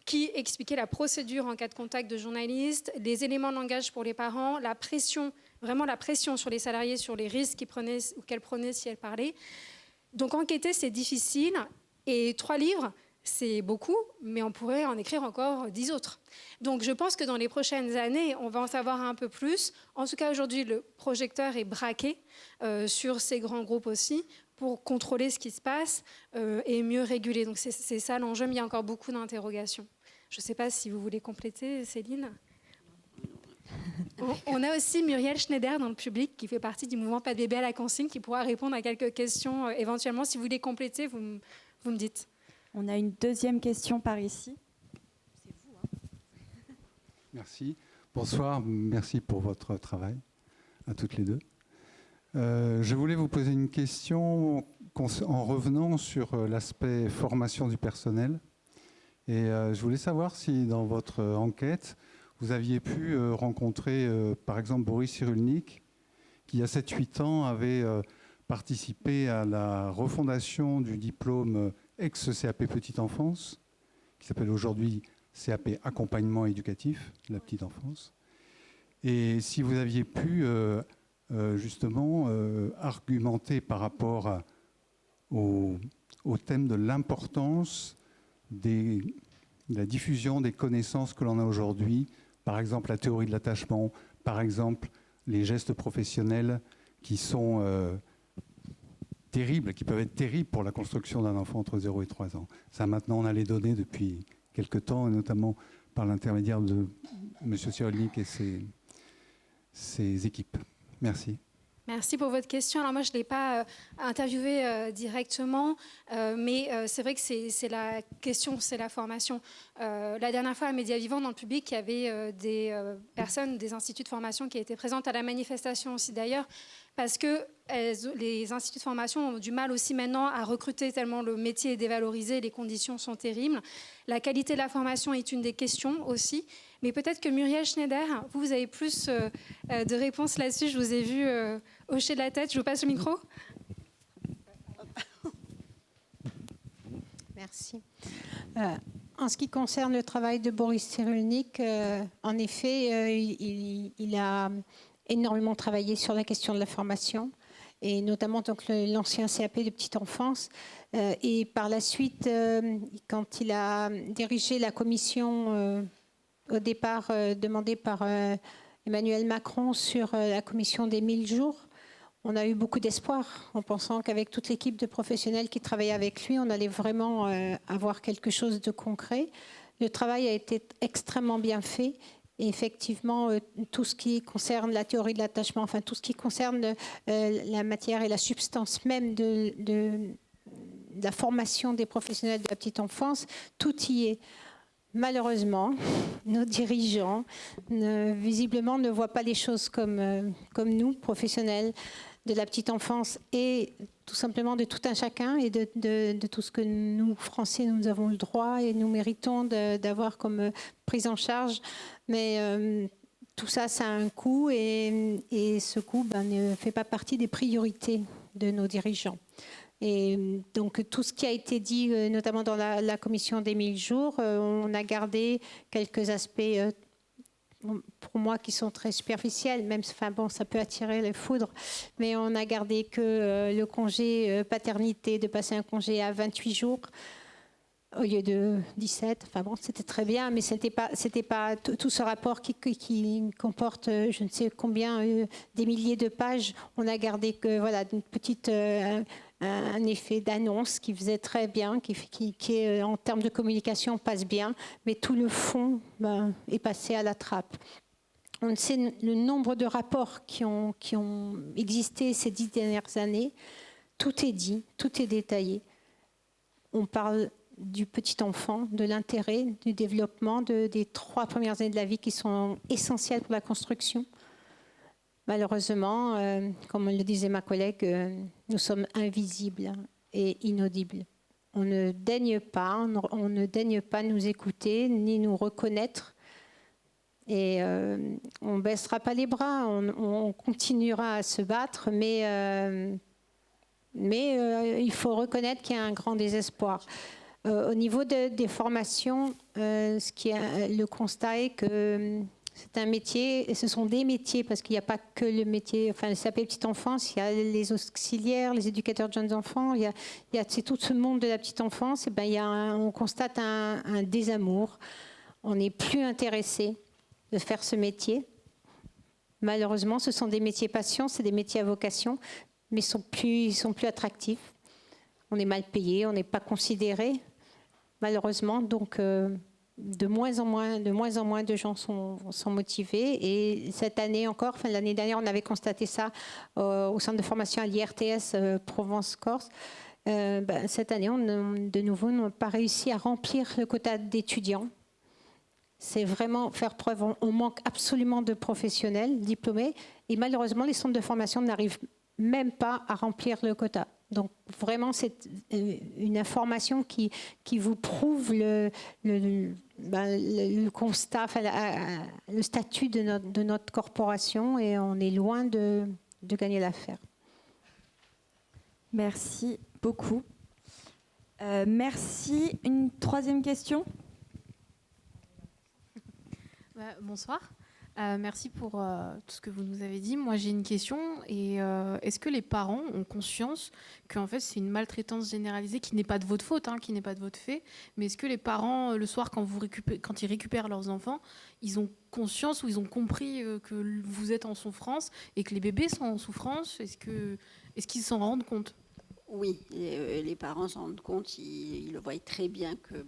qui expliquaient la procédure en cas de contact de journalistes, les éléments de langage pour les parents, la pression, vraiment la pression sur les salariés, sur les risques qu'ils prenaient ou qu'elles prenaient si elles parlaient. Donc enquêter, c'est difficile. Et 3 livres, c'est beaucoup, mais on pourrait en écrire encore 10 autres. Donc je pense que dans les prochaines années, on va en savoir un peu plus. En tout cas, aujourd'hui, le projecteur est braqué sur ces grands groupes aussi pour contrôler ce qui se passe et mieux réguler. Donc c'est ça l'enjeu, mais il y a encore beaucoup d'interrogations. Je ne sais pas si vous voulez compléter, Céline. On a aussi Muriel Schneider dans le public qui fait partie du mouvement Pas de bébé à la consigne qui pourra répondre à quelques questions éventuellement. Si vous voulez compléter, vous me dites. On a une deuxième question par ici. C'est vous, hein. Merci. Bonsoir, merci pour votre travail, à toutes les deux. Je voulais vous poser une question en revenant sur l'aspect formation du personnel. Et je voulais savoir si dans votre enquête, vous aviez pu rencontrer par exemple Boris Cyrulnik, qui il y a 7-8 ans avait participé à la refondation du diplôme ex-CAP Petite Enfance, qui s'appelle aujourd'hui CAP Accompagnement éducatif de la petite enfance. Et si vous aviez pu justement argumenter par rapport au thème de l'importance de la diffusion des connaissances que l'on a aujourd'hui, par exemple la théorie de l'attachement, par exemple les gestes professionnels qui sont terribles, qui peuvent être terribles pour la construction d'un enfant entre 0 et 3 ans. Ça, maintenant, on a les données depuis quelque temps, et notamment par l'intermédiaire de M. Cyrulnik et ses équipes. Merci. Merci pour votre question. Alors moi, je ne l'ai pas interviewé directement, mais c'est vrai que c'est la question, c'est la formation. La dernière fois à Média Vivant, dans le public, il y avait des personnes, des instituts de formation qui étaient présentes à la manifestation aussi d'ailleurs, parce que les instituts de formation ont du mal aussi maintenant à recruter tellement le métier est dévalorisé, les conditions sont terribles. La qualité de la formation est une des questions aussi. Mais peut-être que Muriel Schneider, vous avez plus de réponses là-dessus. Je vous ai vu hocher de la tête. Je vous passe le micro. Merci. En ce qui concerne le travail de Boris Cyrulnik, en effet, il a énormément travaillé sur la question de la formation, et notamment donc l'ancien CAP de petite enfance. Et par la suite, quand il a dirigé la commission au départ demandée par Emmanuel Macron sur la commission des 1000 jours, on a eu beaucoup d'espoir en pensant qu'avec toute l'équipe de professionnels qui travaillaient avec lui, on allait vraiment avoir quelque chose de concret. Le travail a été extrêmement bien fait. Et effectivement, tout ce qui concerne la théorie de l'attachement, enfin tout ce qui concerne la matière et la substance même de la formation des professionnels de la petite enfance, tout y est. Malheureusement, nos dirigeants, visiblement, ne voient pas les choses comme nous, professionnels de la petite enfance, et tout simplement de tout un chacun, et de tout ce que nous, Français, nous avons le droit et nous méritons d'avoir comme prise en charge. Mais tout ça, ça a un coût, et ce coût ne fait pas partie des priorités de nos dirigeants. Et donc tout ce qui a été dit, notamment dans la commission des 1000 jours, on a gardé quelques aspects pour moi qui sont très superficiels, même enfin bon, ça peut attirer les foudres, mais on a gardé que le congé paternité, de passer un congé à 28 jours au lieu de 17. Enfin bon, c'était très bien, mais c'était pas tout ce rapport qui comporte je ne sais combien des milliers de pages. On a gardé que voilà une petite un effet d'annonce qui faisait très bien, qui en termes de communication passe bien, mais tout le fond est passé à la trappe. On sait le nombre de rapports qui ont existé ces 10 dernières années. Tout est dit, tout est détaillé. On parle du petit enfant, de l'intérêt, du développement, des 3 premières années de la vie qui sont essentielles pour la construction. Malheureusement, comme le disait ma collègue, nous sommes invisibles et inaudibles. On ne daigne pas nous écouter ni nous reconnaître. Et on ne baissera pas les bras, on continuera à se battre, mais il faut reconnaître qu'il y a un grand désespoir. Au niveau des formations, le constat est que c'est un métier, et ce sont des métiers, parce qu'il n'y a pas que le métier, enfin le CAP petite enfance, il y a les auxiliaires, les éducateurs de jeunes enfants, c'est tout ce monde de la petite enfance, et on constate un désamour, on n'est plus intéressé de faire ce métier. Malheureusement, ce sont des métiers passion, c'est des métiers à vocation, mais ils sont plus attractifs. On est mal payé, on n'est pas considéré, malheureusement. Donc, de moins en moins de gens sont motivés. Et cette année encore, l'année dernière, on avait constaté ça au centre de formation à l'IRTS Provence-Corse. Cette année, de nouveau, on n'a pas réussi à remplir le quota d'étudiants. C'est vraiment faire preuve. On manque absolument de professionnels diplômés. Et malheureusement, les centres de formation n'arrivent même pas à remplir le quota. Donc vraiment, c'est une information qui vous prouve le constat, le statut de notre corporation, et on est loin de gagner l'affaire. Merci beaucoup. Merci. Une troisième question ? Bonsoir. Merci pour tout ce que vous nous avez dit. Moi, j'ai une question. Est-ce que les parents ont conscience qu'en fait, c'est une maltraitance généralisée qui n'est pas de votre faute, qui n'est pas de votre fait, mais est-ce que les parents, le soir, quand ils récupèrent leurs enfants, ils ont conscience ou ils ont compris que vous êtes en souffrance et que les bébés sont en souffrance ? Est-ce qu'ils s'en rendent compte ? Oui, les parents s'en rendent compte. Ils le voient très bien que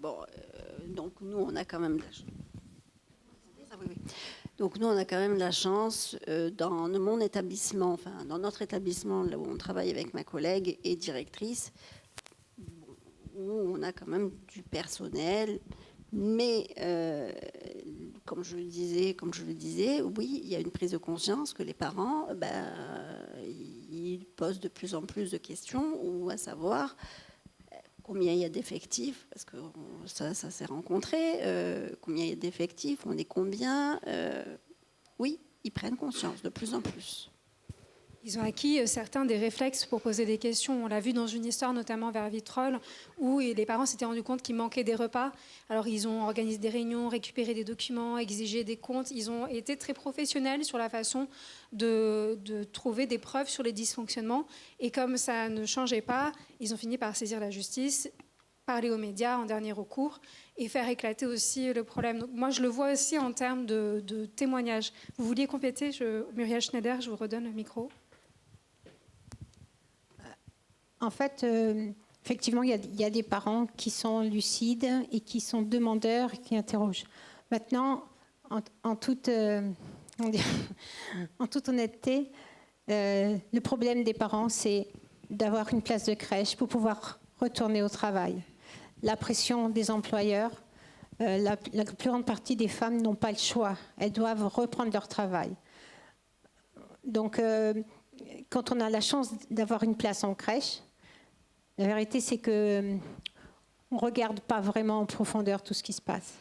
donc nous, on a quand même Donc nous, on a quand même la chance, dans mon établissement, dans notre établissement, là où on travaille avec ma collègue et directrice, où on a quand même du personnel, mais comme je le disais, oui, il y a une prise de conscience que les parents, ils posent de plus en plus de questions, ou à savoir combien il y a d'effectifs, parce que ça s'est rencontré, combien il y a d'effectifs, on est combien, oui, ils prennent conscience de plus en plus. Ils ont acquis certains des réflexes pour poser des questions. On l'a vu dans une histoire, notamment vers Vitrolles, où les parents s'étaient rendus compte qu'il manquait des repas. Alors ils ont organisé des réunions, récupéré des documents, exigé des comptes. Ils ont été très professionnels sur la façon de trouver des preuves sur les dysfonctionnements. Et comme ça ne changeait pas, ils ont fini par saisir la justice, parler aux médias en dernier recours et faire éclater aussi le problème. Donc, moi, je le vois aussi en termes de témoignages. Vous vouliez compléter, Muriel Schneider, je vous redonne le micro. En fait, effectivement, il y a des parents qui sont lucides et qui sont demandeurs et qui interrogent. Maintenant, en toute honnêteté, le problème des parents, c'est d'avoir une place de crèche pour pouvoir retourner au travail. La pression des employeurs, la plus grande partie des femmes n'ont pas le choix. Elles doivent reprendre leur travail. Donc, quand on a la chance d'avoir une place en crèche, la vérité, c'est qu'on ne regarde pas vraiment en profondeur tout ce qui se passe.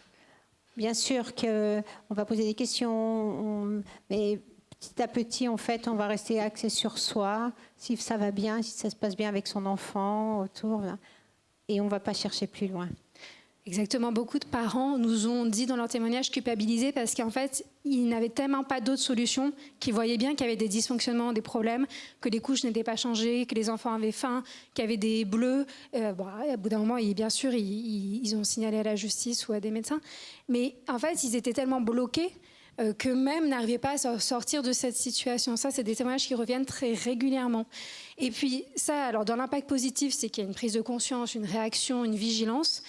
Bien sûr qu'on va poser des questions, mais petit à petit, en fait, on va rester axé sur soi, si ça va bien, si ça se passe bien avec son enfant, autour, là, et on ne va pas chercher plus loin. Exactement, beaucoup de parents nous ont dit dans leur témoignage culpabilisés parce qu'en fait, ils n'avaient tellement pas d'autres solutions qu'ils voyaient bien qu'il y avait des dysfonctionnements, des problèmes, que les couches n'étaient pas changées, que les enfants avaient faim, qu'il y avait des bleus. À bout d'un moment, bien sûr, ils ont signalé à la justice ou à des médecins. Mais en fait, ils étaient tellement bloqués qu'eux-mêmes n'arrivaient pas à sortir de cette situation. Ça, c'est des témoignages qui reviennent très régulièrement. Et puis ça, alors dans l'impact positif, c'est qu'il y a une prise de conscience, une réaction, une vigilance.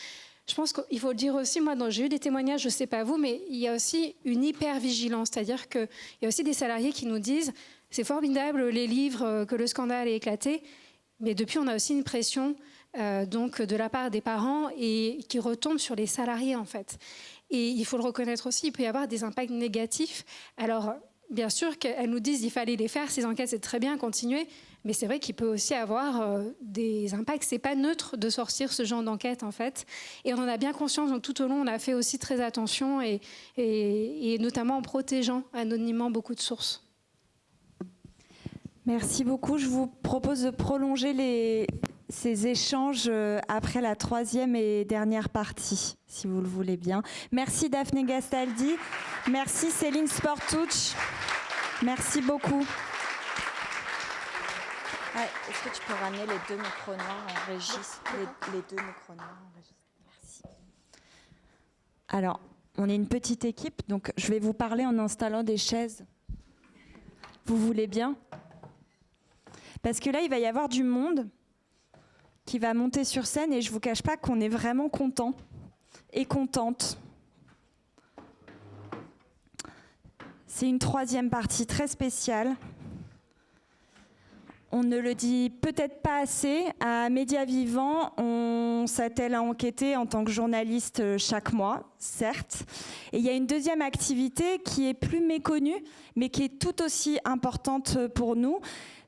Je pense qu'il faut le dire aussi, moi, j'ai eu des témoignages, je ne sais pas vous, mais il y a aussi une hyper-vigilance, c'est-à-dire qu'il y a aussi des salariés qui nous disent « c'est formidable les livres, que le scandale ait éclaté », mais depuis, on a aussi une pression donc de la part des parents et qui retombe sur les salariés, en fait. Et il faut le reconnaître aussi, il peut y avoir des impacts négatifs. Alors, bien sûr qu'elles nous disent qu'il fallait les faire, ces enquêtes, c'est très bien, continuer, mais c'est vrai qu'il peut aussi avoir des impacts. C'est pas neutre de sortir ce genre d'enquête, en fait. Et on en a bien conscience, donc tout au long, on a fait aussi très attention, et notamment en protégeant anonymement beaucoup de sources. Merci beaucoup. Je vous propose de prolonger ces échanges après la troisième et dernière partie, si vous le voulez bien. Merci Daphné Gastaldi. Merci Céline Sportouch. Merci beaucoup. Est-ce que tu peux ramener les 2 micros noirs en régie, les 2 micros noirs en régie. Merci. Alors, on est une petite équipe, donc je vais vous parler en installant des chaises. Vous voulez bien ? Parce que là, il va y avoir du monde qui va monter sur scène et je ne vous cache pas qu'on est vraiment content et contente. C'est une troisième partie très spéciale. On ne le dit peut-être pas assez. À Médias Vivants, on s'attelle à enquêter en tant que journaliste chaque mois, certes. Et il y a une deuxième activité qui est plus méconnue, mais qui est tout aussi importante pour nous.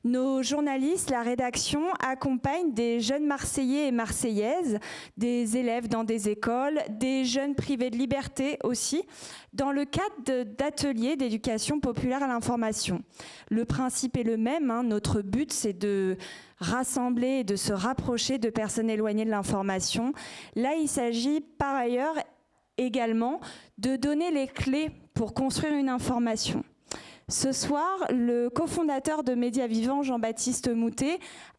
Nos journalistes, la rédaction, accompagnent des jeunes Marseillais et Marseillaises, des élèves dans des écoles, des jeunes privés de liberté aussi, dans le cadre d'ateliers d'éducation populaire à l'information. Le principe est le même, hein. Notre but, c'est de rassembler et de se rapprocher de personnes éloignées de l'information. Là, il s'agit par ailleurs également de donner les clés pour construire une information. Ce soir, le cofondateur de Médias Vivants, Jean-Baptiste Moutet,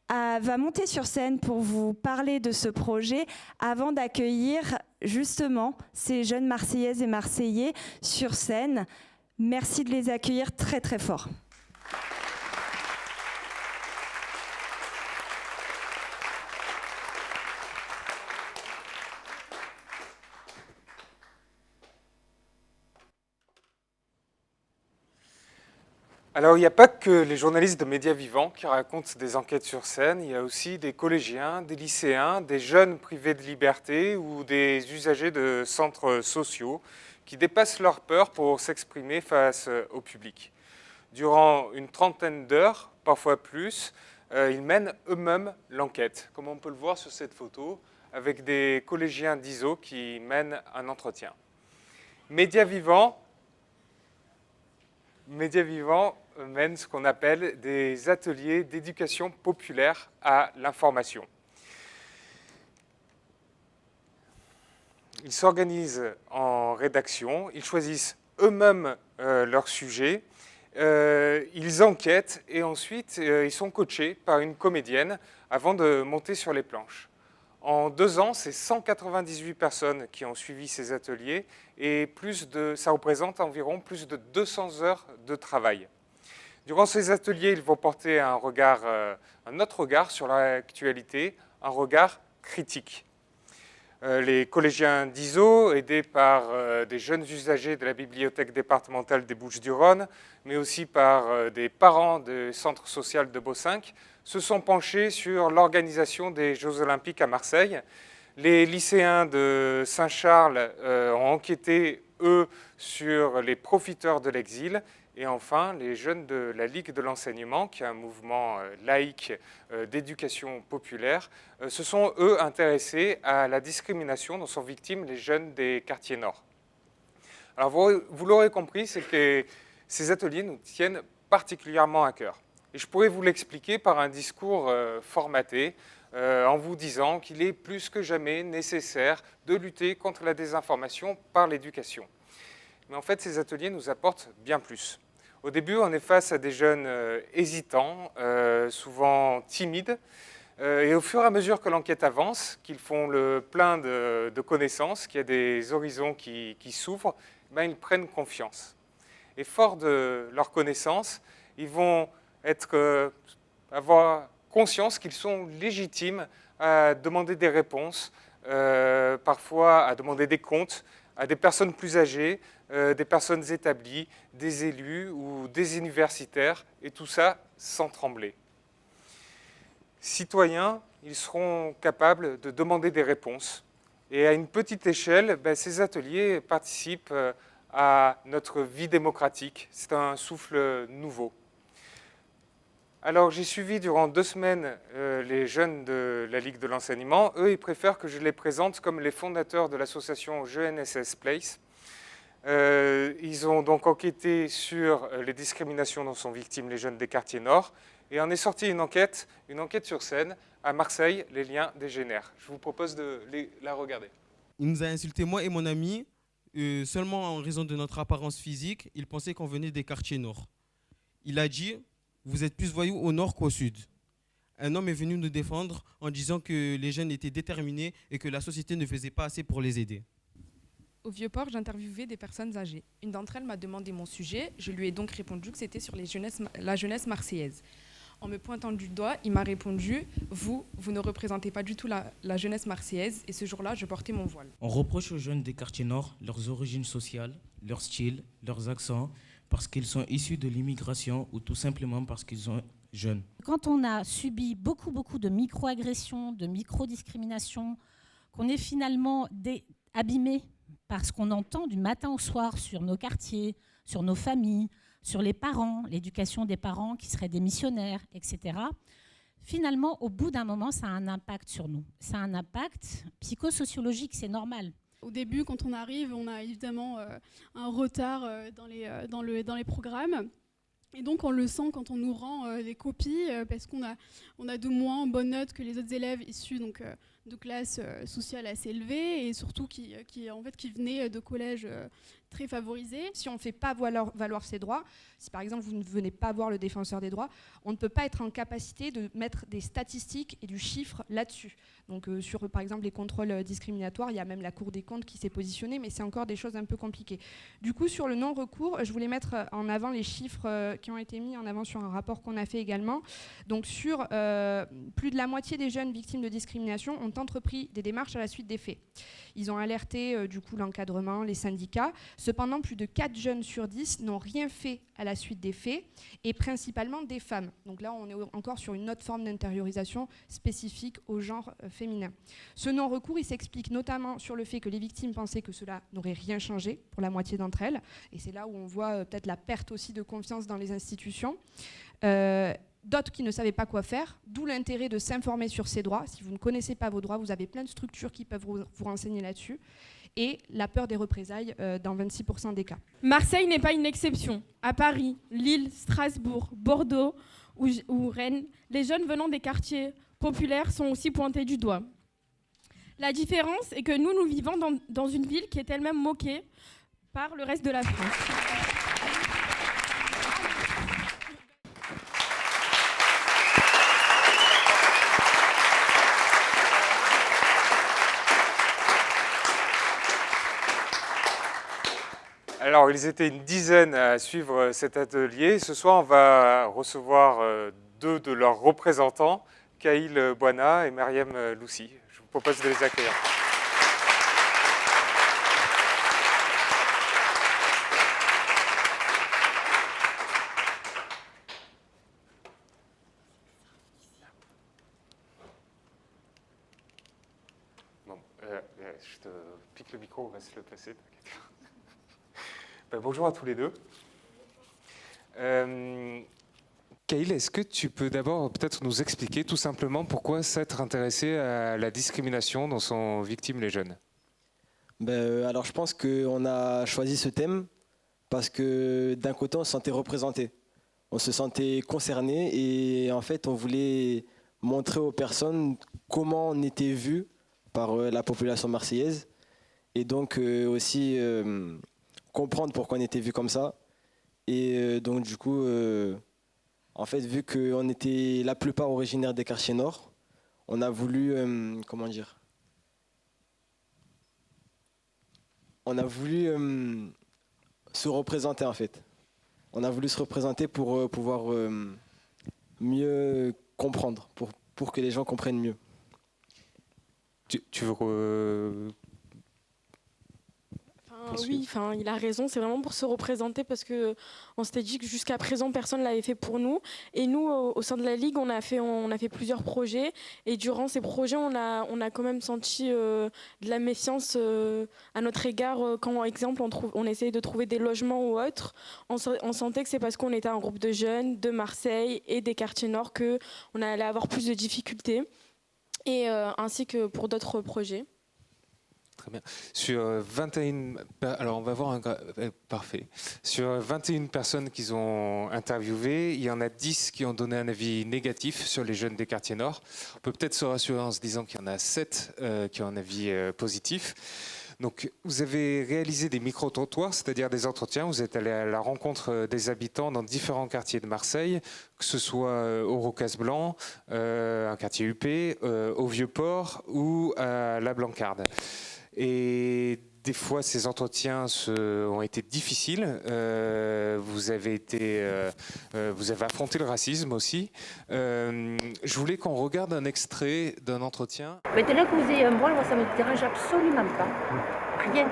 va monter sur scène pour vous parler de ce projet avant d'accueillir justement ces jeunes Marseillaises et Marseillais sur scène. Merci de les accueillir très très fort. Alors, il n'y a pas que les journalistes de Médias Vivants qui racontent des enquêtes sur scène, il y a aussi des collégiens, des lycéens, des jeunes privés de liberté ou des usagers de centres sociaux qui dépassent leur peur pour s'exprimer face au public. Durant une trentaine d'heures, parfois plus, ils mènent eux-mêmes l'enquête, comme on peut le voir sur cette photo, avec des collégiens d'ISO qui mènent un entretien. Médias Vivants mène ce qu'on appelle des ateliers d'éducation populaire à l'information. Ils s'organisent en rédaction, ils choisissent eux-mêmes leur sujet, ils enquêtent et ensuite ils sont coachés par une comédienne avant de monter sur les planches. En 2 ans, c'est 198 personnes qui ont suivi ces ateliers et ça représente environ plus de 200 heures de travail. Durant ces ateliers, ils vont porter un autre regard sur l'actualité, un regard critique. Les collégiens d'ISO, aidés par des jeunes usagers de la bibliothèque départementale des Bouches-du-Rhône, mais aussi par des parents du centre social de Beaucinq, se sont penchés sur l'organisation des Jeux Olympiques à Marseille. Les lycéens de Saint-Charles ont enquêté, eux, sur les profiteurs de l'exil. Et enfin, les jeunes de la Ligue de l'enseignement, qui est un mouvement laïque d'éducation populaire, se sont, eux, intéressés à la discrimination dont sont victimes les jeunes des quartiers nord. Alors, vous l'aurez compris, c'est que ces ateliers nous tiennent particulièrement à cœur. Et je pourrais vous l'expliquer par un discours formaté, en vous disant qu'il est plus que jamais nécessaire de lutter contre la désinformation par l'éducation. Mais en fait, ces ateliers nous apportent bien plus. Au début, on est face à des jeunes hésitants, souvent timides, et au fur et à mesure que l'enquête avance, qu'ils font le plein de connaissances, qu'il y a des horizons qui s'ouvrent, ils prennent confiance. Et fort de leur connaissance, ils vont avoir conscience qu'ils sont légitimes à demander des réponses, parfois à demander des comptes à des personnes plus âgées, des personnes établies, des élus ou des universitaires, et tout ça sans trembler. Citoyens, ils seront capables de demander des réponses. Et à une petite échelle, ces ateliers participent à notre vie démocratique. C'est un souffle nouveau. Alors j'ai suivi durant 2 semaines les jeunes de la Ligue de l'enseignement. Eux, ils préfèrent que je les présente comme les fondateurs de l'association GNSS Place. Ils ont donc enquêté sur les discriminations dont sont victimes les jeunes des quartiers nord. Et en est sorti une enquête sur scène à Marseille, les liens dégénèrent. Je vous propose de la regarder. Il nous a insulté, moi et mon ami, seulement en raison de notre apparence physique. Il pensait qu'on venait des quartiers nord. Il a dit... Vous êtes plus voyous au nord qu'au sud. Un homme est venu nous défendre en disant que les jeunes étaient déterminés et que la société ne faisait pas assez pour les aider. Au Vieux-Port, j'interviewais des personnes âgées. Une d'entre elles m'a demandé mon sujet. Je lui ai donc répondu que c'était sur la jeunesse marseillaise. En me pointant du doigt, il m'a répondu « Vous ne représentez pas du tout la jeunesse marseillaise » et ce jour-là, je portais mon voile. On reproche aux jeunes des quartiers nord leurs origines sociales, leur style, leurs accents, parce qu'ils sont issus de l'immigration ou tout simplement parce qu'ils sont jeunes. Quand on a subi beaucoup de micro-agressions, de micro-discriminations, qu'on est finalement abîmé par ce qu'on entend du matin au soir sur nos quartiers, sur nos familles, sur les parents, l'éducation des parents qui seraient des missionnaires, etc. Finalement, au bout d'un moment, ça a un impact sur nous. Ça a un impact psychosociologique, c'est normal. Au début, quand on arrive, on a évidemment un retard dans les programmes. Et donc, on le sent quand on nous rend des copies, parce qu'on a de moins bonnes notes que les autres élèves issus de classes sociales assez élevées et surtout qui venaient de collèges très favorisés. Si on ne fait pas valoir ses droits, si par exemple vous ne venez pas voir le défenseur des droits, on ne peut pas être en capacité de mettre des statistiques et du chiffre là-dessus. Donc sur par exemple les contrôles discriminatoires, il y a même la Cour des comptes qui s'est positionnée, mais c'est encore des choses un peu compliquées. Du coup, sur le non-recours, je voulais mettre en avant les chiffres qui ont été mis en avant sur un rapport qu'on a fait également. Donc sur plus de la moitié des jeunes victimes de discrimination ont entrepris des démarches à la suite des faits. Ils ont alerté du coup l'encadrement, les syndicats. Cependant, plus de 4 jeunes sur 10 n'ont rien fait à la suite des faits, et principalement des femmes. Donc là, on est encore sur une autre forme d'intériorisation spécifique au genre féminin. Ce non-recours, il s'explique notamment sur le fait que les victimes pensaient que cela n'aurait rien changé pour la moitié d'entre elles, et c'est là où on voit peut-être la perte aussi de confiance dans les institutions. D'autres qui ne savaient pas quoi faire, d'où l'intérêt de s'informer sur ses droits. Si vous ne connaissez pas vos droits, vous avez plein de structures qui peuvent vous renseigner là-dessus. Et la peur des représailles dans 26% des cas. Marseille n'est pas une exception. À Paris, Lille, Strasbourg, Bordeaux ou Rennes, les jeunes venant des quartiers populaires sont aussi pointés du doigt. La différence est que nous vivons dans une ville qui est elle-même moquée par le reste de la France. Alors, ils étaient une dizaine à suivre cet atelier. Ce soir, on va recevoir 2 de leurs représentants, Kaïl Boina et Mariam Loussi. Je vous propose de les accueillir. Bon, je te pique le micro, on va se le passer, t'inquiète pas. Bonjour à tous les deux. Kaïl, est-ce que tu peux d'abord peut-être nous expliquer tout simplement pourquoi s'être intéressé à la discrimination dont sont victimes les jeunes ? Alors je pense qu'on a choisi ce thème parce que d'un côté on se sentait représenté, on se sentait concerné et en fait on voulait montrer aux personnes comment on était vu par la population marseillaise et donc aussi comprendre pourquoi on était vu comme ça. Et donc du coup, en fait, vu qu'on était la plupart originaires des quartiers nord, on a voulu, on a voulu se représenter en fait. on a voulu se représenter pour pouvoir mieux comprendre, pour que les gens comprennent mieux. Tu veux Oui, il a raison, c'est vraiment pour se représenter parce qu'on s'était dit que jusqu'à présent, personne ne l'avait fait pour nous. Et nous, au sein de la Ligue, on a fait plusieurs projets. Et durant ces projets, on a quand même senti de la méfiance à notre égard. Quand, par exemple, on essayait de trouver des logements ou autres, on sentait que c'est parce qu'on était un groupe de jeunes de Marseille et des quartiers nord qu'on allait avoir plus de difficultés, et ainsi que pour d'autres projets. Très bien. Sur 21, alors on va voir parfait. Sur 21 personnes qu'ils ont interviewées, il y en a 10 qui ont donné un avis négatif sur les jeunes des quartiers nord. On peut peut-être se rassurer en se disant qu'il y en a 7 qui ont un avis positif. Donc, vous avez réalisé des micro-trottoirs, c'est-à-dire des entretiens. Vous êtes allé à la rencontre des habitants dans différents quartiers de Marseille, que ce soit au Rocas-Blanc, un quartier UP, au Vieux-Port ou à la Blancarde. Et des fois, ces entretiens ont été difficiles. Vous avez affronté le racisme aussi. Je voulais qu'on regarde un extrait d'un entretien. Maintenant que vous ayez un voile, moi, ça ne me dérange absolument pas. Rien.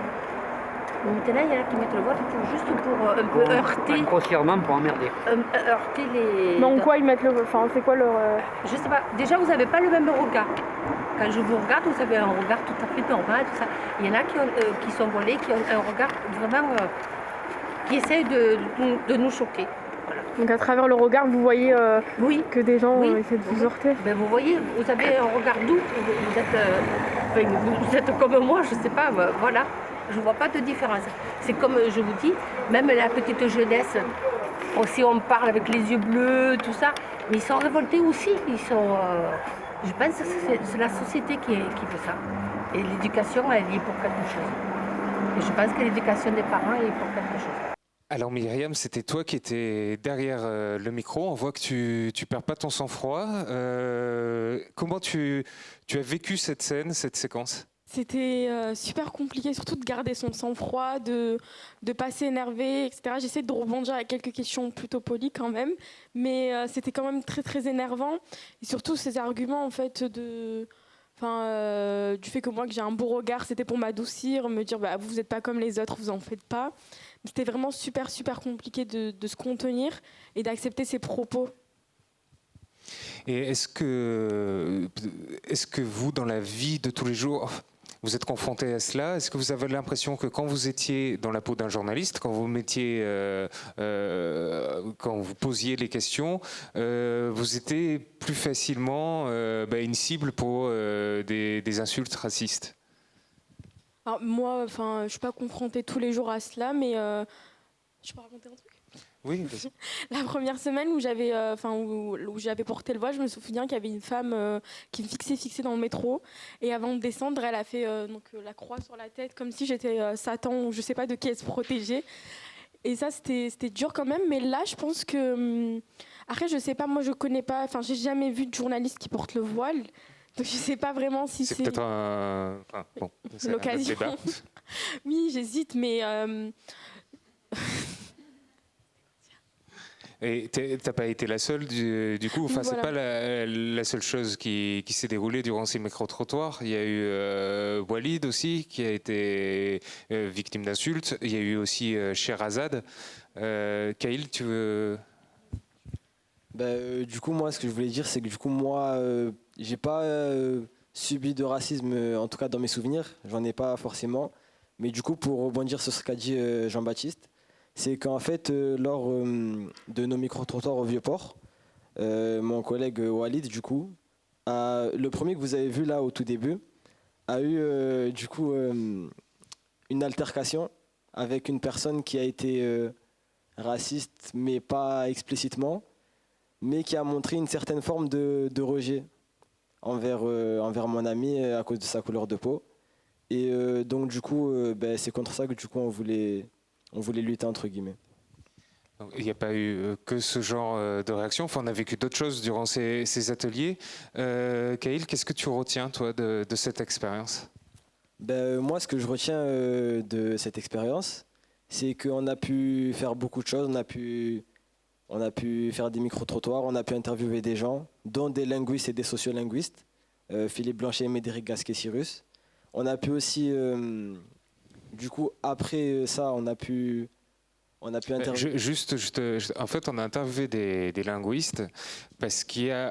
Maintenant, il y en a qui mettent le voile juste pour un peu heurter. Grossièrement pour emmerder. Heurter les. Donc quoi ils mettent le voile, c'est quoi leur. Je sais pas. Déjà, vous n'avez pas le même regard. Quand je vous regarde, vous avez un regard tout à fait normal, tout ça. Il y en a qui sont voilés, qui ont un regard vraiment qui essaye de nous choquer. Voilà. Donc à travers le regard, vous voyez que des gens essaient de vous heurter. Ben vous voyez, vous avez un regard doux. Vous êtes comme moi, je ne sais pas. Voilà, je ne vois pas de différence. C'est comme je vous dis, même la petite jeunesse. Si on parle avec les yeux bleus, tout ça, mais ils sont révoltés aussi. Ils sont. Je pense que c'est la société qui fait ça. Et l'éducation, elle y est pour quelque chose. Et je pense que l'éducation des parents est pour quelque chose. Alors Myriam, c'était toi qui étais derrière le micro. On voit que tu ne perds pas ton sang-froid. Comment tu as vécu cette scène, cette séquence ? C'était super compliqué, surtout de garder son sang-froid, de pas s'énerver, etc. J'essaie de rebondir à quelques questions plutôt polies quand même, mais c'était quand même très très énervant. Et surtout ces arguments en fait du fait que moi que j'ai un beau regard, c'était pour m'adoucir, me dire vous n'êtes pas comme les autres, vous en faites pas. C'était vraiment super super compliqué de se contenir et d'accepter ces propos. Et est-ce que vous, dans la vie de tous les jours, vous êtes confronté à cela? Est-ce que vous avez l'impression que quand vous étiez dans la peau d'un journaliste, quand vous quand vous posiez les questions, vous étiez plus facilement une cible pour des insultes racistes? Alors, moi, je ne suis pas confrontée tous les jours à cela, mais je peux raconter un truc? Oui. La première semaine où j'avais porté le voile, je me souviens qu'il y avait une femme qui me fixait dans le métro. Et avant de descendre, elle a fait la croix sur la tête, comme si j'étais Satan ou je ne sais pas de qui elle se protégeait. Et ça, c'était dur quand même. Mais là, je pense que... Après, je ne sais pas, moi, je ne connais pas... J'ai jamais vu de journaliste qui porte le voile. Donc, je ne sais pas vraiment si c'est... C'est peut-être l'occasion. Oui, j'hésite, mais... Et t'as pas été la seule du coup. Enfin, voilà. C'est pas la seule chose qui s'est déroulée durant ces micro-trottoirs. Il y a eu Walid aussi qui a été victime d'insultes. Il y a eu aussi Sherazade. Kaïl, tu veux... Du coup, moi, ce que je voulais dire, c'est que du coup, moi, j'ai pas subi de racisme, en tout cas dans mes souvenirs. J'en ai pas forcément. Mais du coup, pour rebondir sur ce qu'a dit Jean-Baptiste, c'est qu'en fait, lors de nos micro-trottoirs au Vieux-Port, mon collègue Walid, du coup, le premier que vous avez vu là au tout début, a eu du coup une altercation avec une personne qui a été raciste, mais pas explicitement, mais qui a montré une certaine forme de rejet envers mon ami à cause de sa couleur de peau. Et donc du coup, c'est contre ça que du coup on voulait lutter entre guillemets. Donc, il n'y a pas eu que ce genre de réaction. Enfin, on a vécu d'autres choses durant ces ateliers. Kaïl, qu'est-ce que tu retiens toi de cette expérience? Moi, ce que je retiens de cette expérience, c'est qu'on a pu faire beaucoup de choses. On a pu faire des micro-trottoirs, on a pu interviewer des gens, dont des linguistes et des sociolinguistes, Philippe Blanchet, Médéric Gasquet-Cyrus. On a pu aussi, du coup, après ça, on a pu interviewer. En fait, on a interviewé des linguistes parce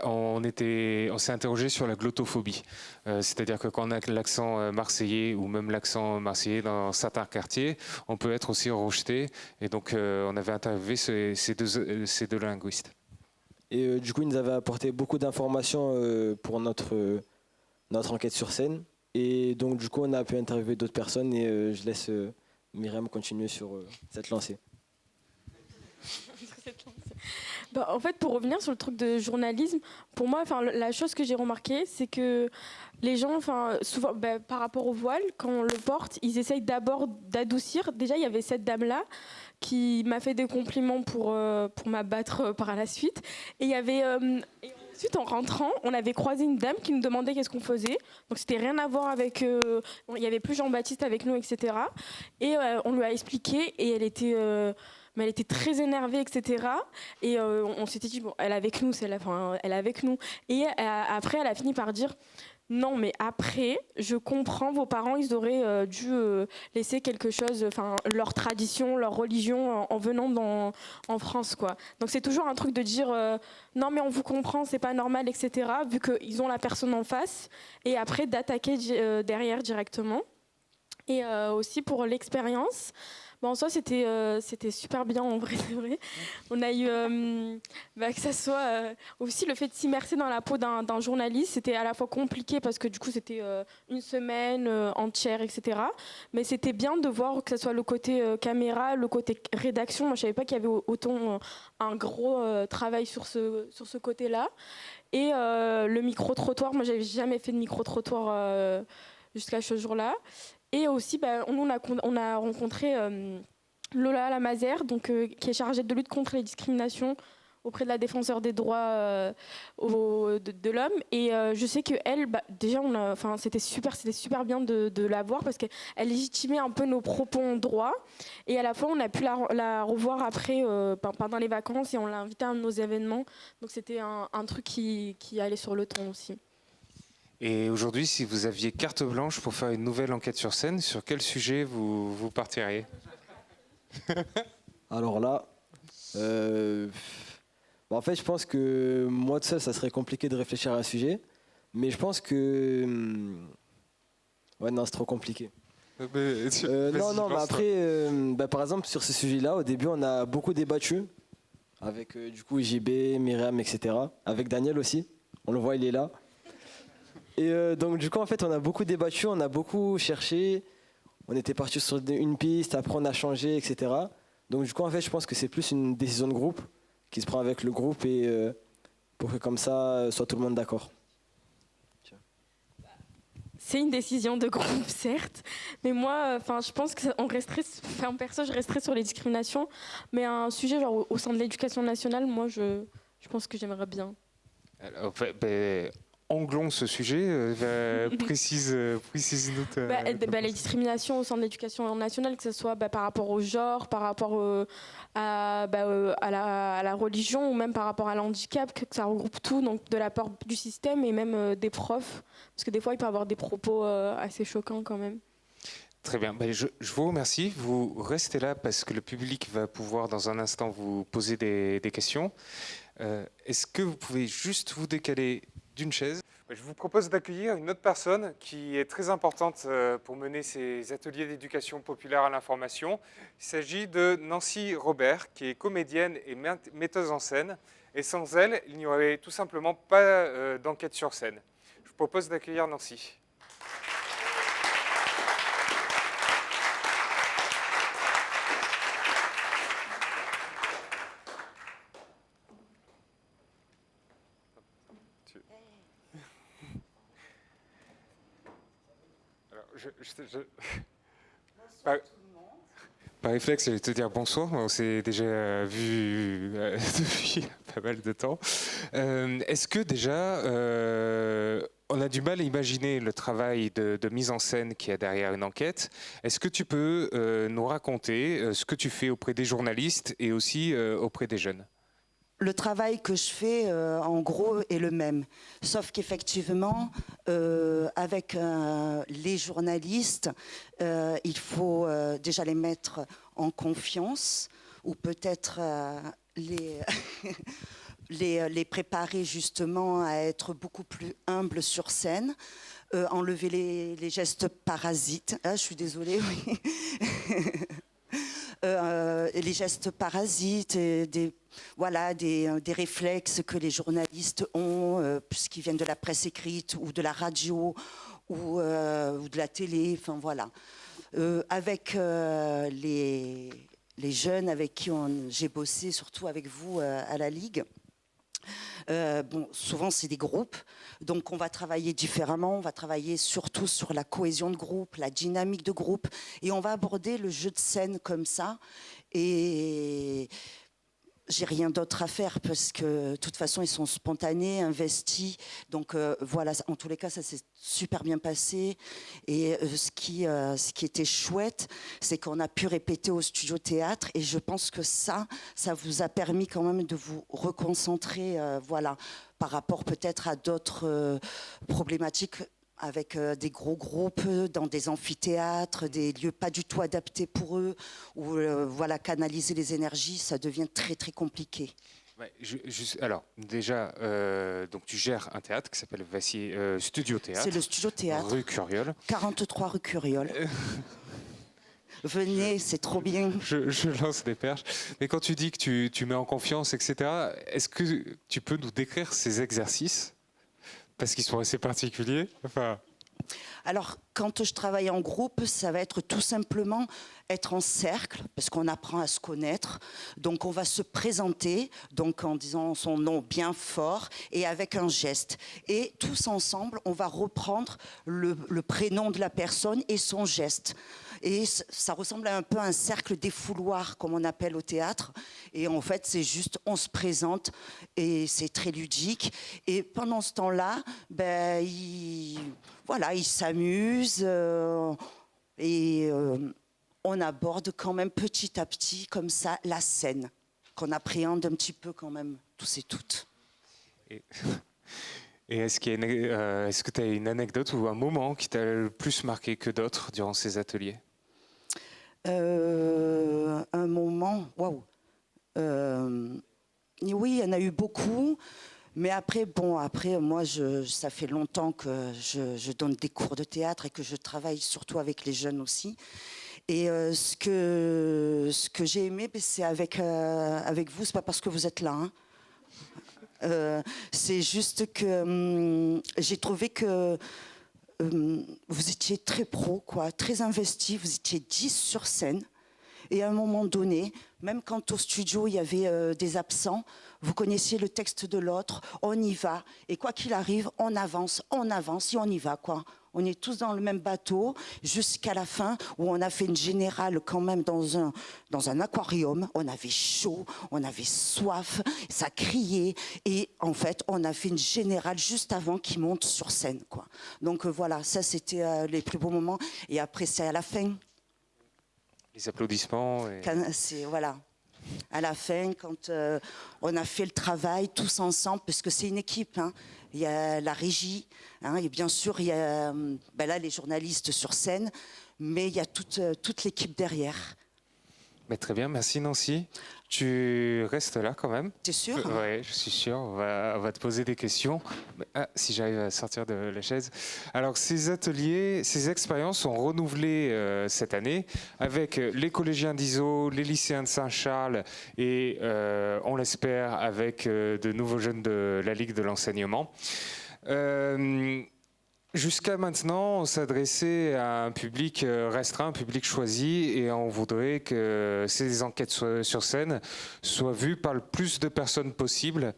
on s'est interrogé sur la glottophobie. C'est-à-dire que quand on a l'accent marseillais ou même l'accent marseillais dans certains quartiers, on peut être aussi rejeté. Et donc, on avait interviewé ces deux linguistes. Et du coup, ils nous avaient apporté beaucoup d'informations pour notre enquête sur scène. Et donc, du coup, on a pu interviewer d'autres personnes et je laisse Myriam continuer sur cette lancée. Bah, en fait, pour revenir sur le truc de journalisme, pour moi, la chose que j'ai remarquée, c'est que les gens, souvent, par rapport au voile, quand on le porte, ils essayent d'abord d'adoucir. Déjà, il y avait cette dame-là qui m'a fait des compliments pour m'abattre par la suite. Et il y avait... Ensuite, en rentrant, on avait croisé une dame qui nous demandait qu'est-ce qu'on faisait. Donc, c'était rien à voir avec... il n'y avait plus Jean-Baptiste avec nous, etc. Et on lui a expliqué et elle était très énervée, etc. Et on s'était dit, bon, elle est avec nous, elle est avec nous. Et après, elle a fini par dire... Non, mais après, je comprends, vos parents, ils auraient dû laisser quelque chose, leur tradition, leur religion, en venant en France, quoi. Donc c'est toujours un truc de dire, non, mais on vous comprend, c'est pas normal, etc., vu qu'ils ont la personne en face, et après d'attaquer derrière directement. Et aussi pour l'expérience, en soi, c'était super bien, en vrai, c'est vrai. On a eu, que ça soit aussi le fait de s'immerser dans la peau d'un journaliste, c'était à la fois compliqué parce que du coup, c'était une semaine entière, etc. Mais c'était bien de voir que ce soit le côté caméra, le côté rédaction. Moi, je savais pas qu'il y avait autant un gros travail sur ce côté-là. Et le micro-trottoir, moi, j'avais jamais fait de micro-trottoir jusqu'à ce jour-là. Et aussi, on a rencontré Lola Lamazère, qui est chargée de lutte contre les discriminations auprès de la défenseure des droits de l'homme. Et je sais qu'elle, déjà, c'était super bien de la voir parce qu'elle légitimait un peu nos propos en droit. Et à la fois, on a pu la revoir après, pendant les vacances, et on l'a invitée à un de nos événements. Donc c'était un truc qui allait sur le ton aussi. Et aujourd'hui, si vous aviez carte blanche pour faire une nouvelle enquête sur scène, sur quel sujet vous partiriez ? Alors là, en fait, je pense que moi tout seul, ça serait compliqué de réfléchir à un sujet. Mais je pense que... Ouais, non, c'est trop compliqué. Non, mais après, par exemple, sur ce sujet-là, au début, on a beaucoup débattu avec du coup JB, Myriam, etc. Avec Daniel aussi. On le voit, il est là. Et donc du coup, en fait, on a beaucoup débattu, on a beaucoup cherché, on était parti sur une piste, après on a changé, etc. Donc du coup, en fait, je pense que c'est plus une décision de groupe qui se prend avec le groupe et pour que comme ça, soit tout le monde d'accord. C'est une décision de groupe, certes, mais moi, je pense qu'on resterait, perso, je resterais sur les discriminations, mais un sujet genre au sein de l'éducation nationale, moi, je pense que j'aimerais bien. Alors, anglons ce sujet, précise-nous. Les discriminations au sein de l'éducation nationale, que ce soit par rapport au genre, par rapport à la religion ou même par rapport à l'handicap, que ça regroupe tout, donc de la part du système et même des profs, parce que des fois il peut y avoir des propos assez choquants quand même. Très bien, je vous remercie. Vous restez là parce que le public va pouvoir dans un instant vous poser des questions. Est-ce que vous pouvez juste vous décaler d'une chaise? Je vous propose d'accueillir une autre personne qui est très importante pour mener ces ateliers d'éducation populaire à l'information. Il s'agit de Nancy Robert, qui est comédienne et metteuse en scène. Et sans elle, il n'y aurait tout simplement pas d'enquête sur scène. Je vous propose d'accueillir Nancy. Par réflexe, j'allais te dire bonsoir, on s'est déjà vu depuis pas mal de temps. Est-ce que déjà, on a du mal à imaginer le travail de mise en scène qu'il y a derrière une enquête. Est-ce que tu peux nous raconter ce que tu fais auprès des journalistes et aussi auprès des jeunes ? Le travail que je fais, en gros, est le même. Sauf qu'effectivement, avec les journalistes, il faut déjà les mettre en confiance ou peut-être les préparer justement à être beaucoup plus humbles sur scène. Enlever les gestes parasites. Ah, je suis désolée, oui. Les gestes parasites, des réflexes que les journalistes ont, puisqu'ils viennent de la presse écrite ou de la radio ou de la télé, enfin voilà. Avec les jeunes avec qui j'ai bossé, surtout avec vous à la Ligue, souvent c'est des groupes, donc on va travailler différemment, on va travailler surtout sur la cohésion de groupe, la dynamique de groupe, et on va aborder le jeu de scène comme ça, et j'ai rien d'autre à faire parce que de toute façon ils sont spontanés, investis, donc voilà, en tous les cas ça s'est super bien passé, et ce qui était chouette, c'est qu'on a pu répéter au studio théâtre, et je pense que ça vous a permis quand même de vous reconcentrer, voilà, par rapport peut-être à d'autres problématiques avec des gros groupes dans des amphithéâtres, des lieux pas du tout adaptés pour eux, où voilà, canaliser les énergies, ça devient très très compliqué. Ouais, alors déjà, donc tu gères un théâtre qui s'appelle Studio Théâtre. C'est le Studio Théâtre. Rue Curiole. 43 rue Curiole. Venez, c'est trop bien. Je lance des perches. Mais quand tu dis que tu mets en confiance, etc., est-ce que tu peux nous décrire ces exercices ? Parce qu'ils sont assez particuliers. Enfin... Alors, quand je travaille en groupe, ça va être tout simplement être en cercle, parce qu'on apprend à se connaître. Donc, on va se présenter, donc en disant son nom bien fort et avec un geste. Et tous ensemble, on va reprendre le prénom de la personne et son geste. Et ça ressemble un peu à un cercle défouloir, comme on appelle au théâtre. Et en fait, c'est juste, on se présente et c'est très ludique. Et pendant ce temps-là, ils s'amusent et on aborde quand même petit à petit, comme ça, la scène, qu'on appréhende un petit peu quand même, tous et toutes. Et est-ce que tu as une anecdote ou un moment qui t'a le plus marqué que d'autres durant ces ateliers ? Un moment, waouh. Oui, il y en a eu beaucoup. Mais après, moi, ça fait longtemps que je donne des cours de théâtre et que je travaille surtout avec les jeunes aussi. Et ce que j'ai aimé, c'est avec vous, c'est pas parce que vous êtes là. C'est juste que j'ai trouvé que vous étiez très pro, quoi, très investi. Vous étiez 10 sur scène. Et à un moment donné, même quand au studio il y avait des absents, vous connaissiez le texte de l'autre, on y va. Et quoi qu'il arrive, on avance et on y va, quoi. On est tous dans le même bateau jusqu'à la fin où on a fait une générale quand même dans un aquarium. On avait chaud, on avait soif, ça criait. Et en fait, on a fait une générale juste avant qu'ils montent sur scène, quoi. Donc voilà, ça c'était les plus beaux moments. Et après, c'est à la fin. Les applaudissements. C'est, voilà. À la fin, quand on a fait le travail tous ensemble, parce que c'est une équipe, hein. Il y a la régie, hein, et bien sûr, il y a là, les journalistes sur scène, mais il y a toute l'équipe derrière. Mais très bien, merci Nancy. Tu restes là quand même. T'es sûr ? Oui, je suis sûr. On va te poser des questions. Si j'arrive à sortir de la chaise. Alors, ces ateliers, ces expériences sont renouvelées cette année avec les collégiens d'ISO, les lycéens de Saint-Charles et, on l'espère, avec de nouveaux jeunes de la Ligue de l'enseignement. Jusqu'à maintenant, on s'adressait à un public restreint, un public choisi, et on voudrait que ces enquêtes sur scène soient vues par le plus de personnes possible.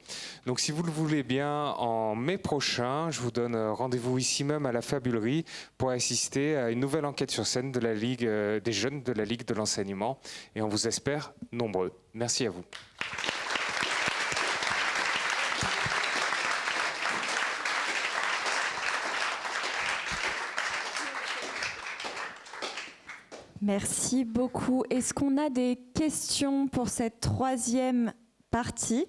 Donc si vous le voulez bien, en mai prochain, je vous donne rendez-vous ici même à la Fabulerie pour assister à une nouvelle enquête sur scène de la Ligue des jeunes de la Ligue de l'enseignement. Et on vous espère nombreux. Merci à vous. Merci beaucoup. Est-ce qu'on a des questions pour cette troisième partie?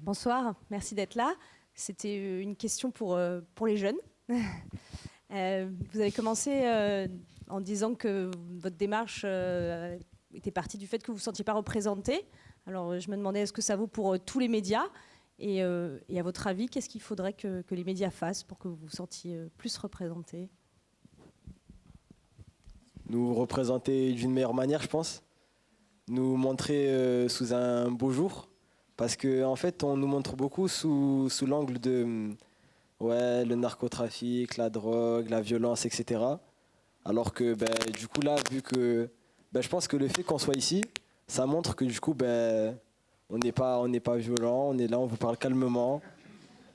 Bonsoir, merci d'être là. C'était une question pour les jeunes. Vous avez commencé en disant que votre démarche était partie du fait que vous ne vous sentiez pas représenté. Alors je me demandais, est-ce que ça vaut pour tous les médias et à votre avis, qu'est-ce qu'il faudrait que les médias fassent pour que vous vous sentiez plus représenté? Nous représenter d'une meilleure manière, je pense. Nous montrer sous un beau jour. Parce qu'en fait, on nous montre beaucoup sous l'angle de le narcotrafic, la drogue, la violence, etc. Alors que du coup, là, vu que je pense que le fait qu'on soit ici, ça montre que du coup, on n'est pas violent, on est là, on vous parle calmement,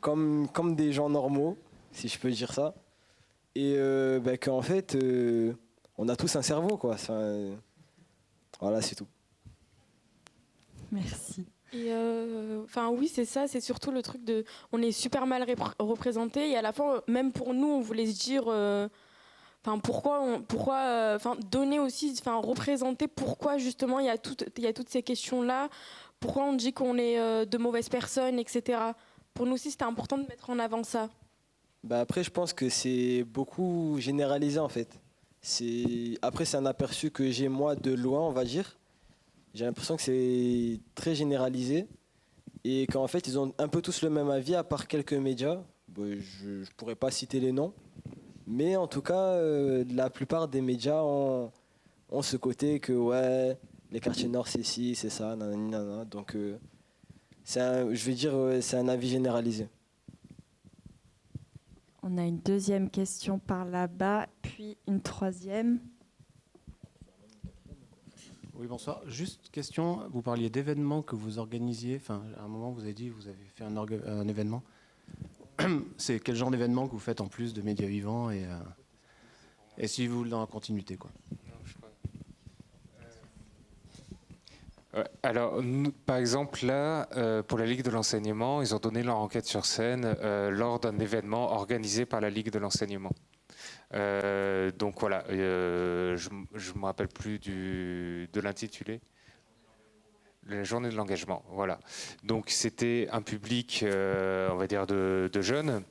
comme des gens normaux, si je peux dire ça. Et qu'en fait, on a tous un cerveau, quoi. Voilà, c'est tout. Merci. Et oui, c'est ça, c'est surtout le truc de on est super mal représenté et à la fois même pour nous on voulait se dire pourquoi donner aussi, représenter pourquoi justement il y a toutes ces questions là, pourquoi on dit qu'on est de mauvaises personnes, etc. Pour nous aussi c'était important de mettre en avant ça. Après je pense que c'est beaucoup généralisé en fait. Après c'est un aperçu que j'ai moi de loin, on va dire. J'ai l'impression que c'est très généralisé et qu'en fait, ils ont un peu tous le même avis, à part quelques médias. Je ne pourrais pas citer les noms, mais en tout cas, la plupart des médias ont ce côté que les quartiers nord, c'est ci, c'est ça, nanani, nanana. Donc, c'est un avis généralisé. On a une deuxième question par là-bas, puis une troisième. Oui, bonsoir. Juste question, vous parliez d'événements que vous organisiez. Enfin, à un moment, vous avez dit que vous avez fait un événement. C'est quel genre d'événement que vous faites en plus de Médias Vivants et si vous voulez dans la continuité, quoi. Alors, nous, par exemple, là, pour la Ligue de l'enseignement, ils ont donné leur enquête sur scène lors d'un événement organisé par la Ligue de l'enseignement. Donc voilà, je ne me rappelle plus de l'intitulé. La journée de l'engagement, voilà. Donc c'était un public, on va dire, de jeunes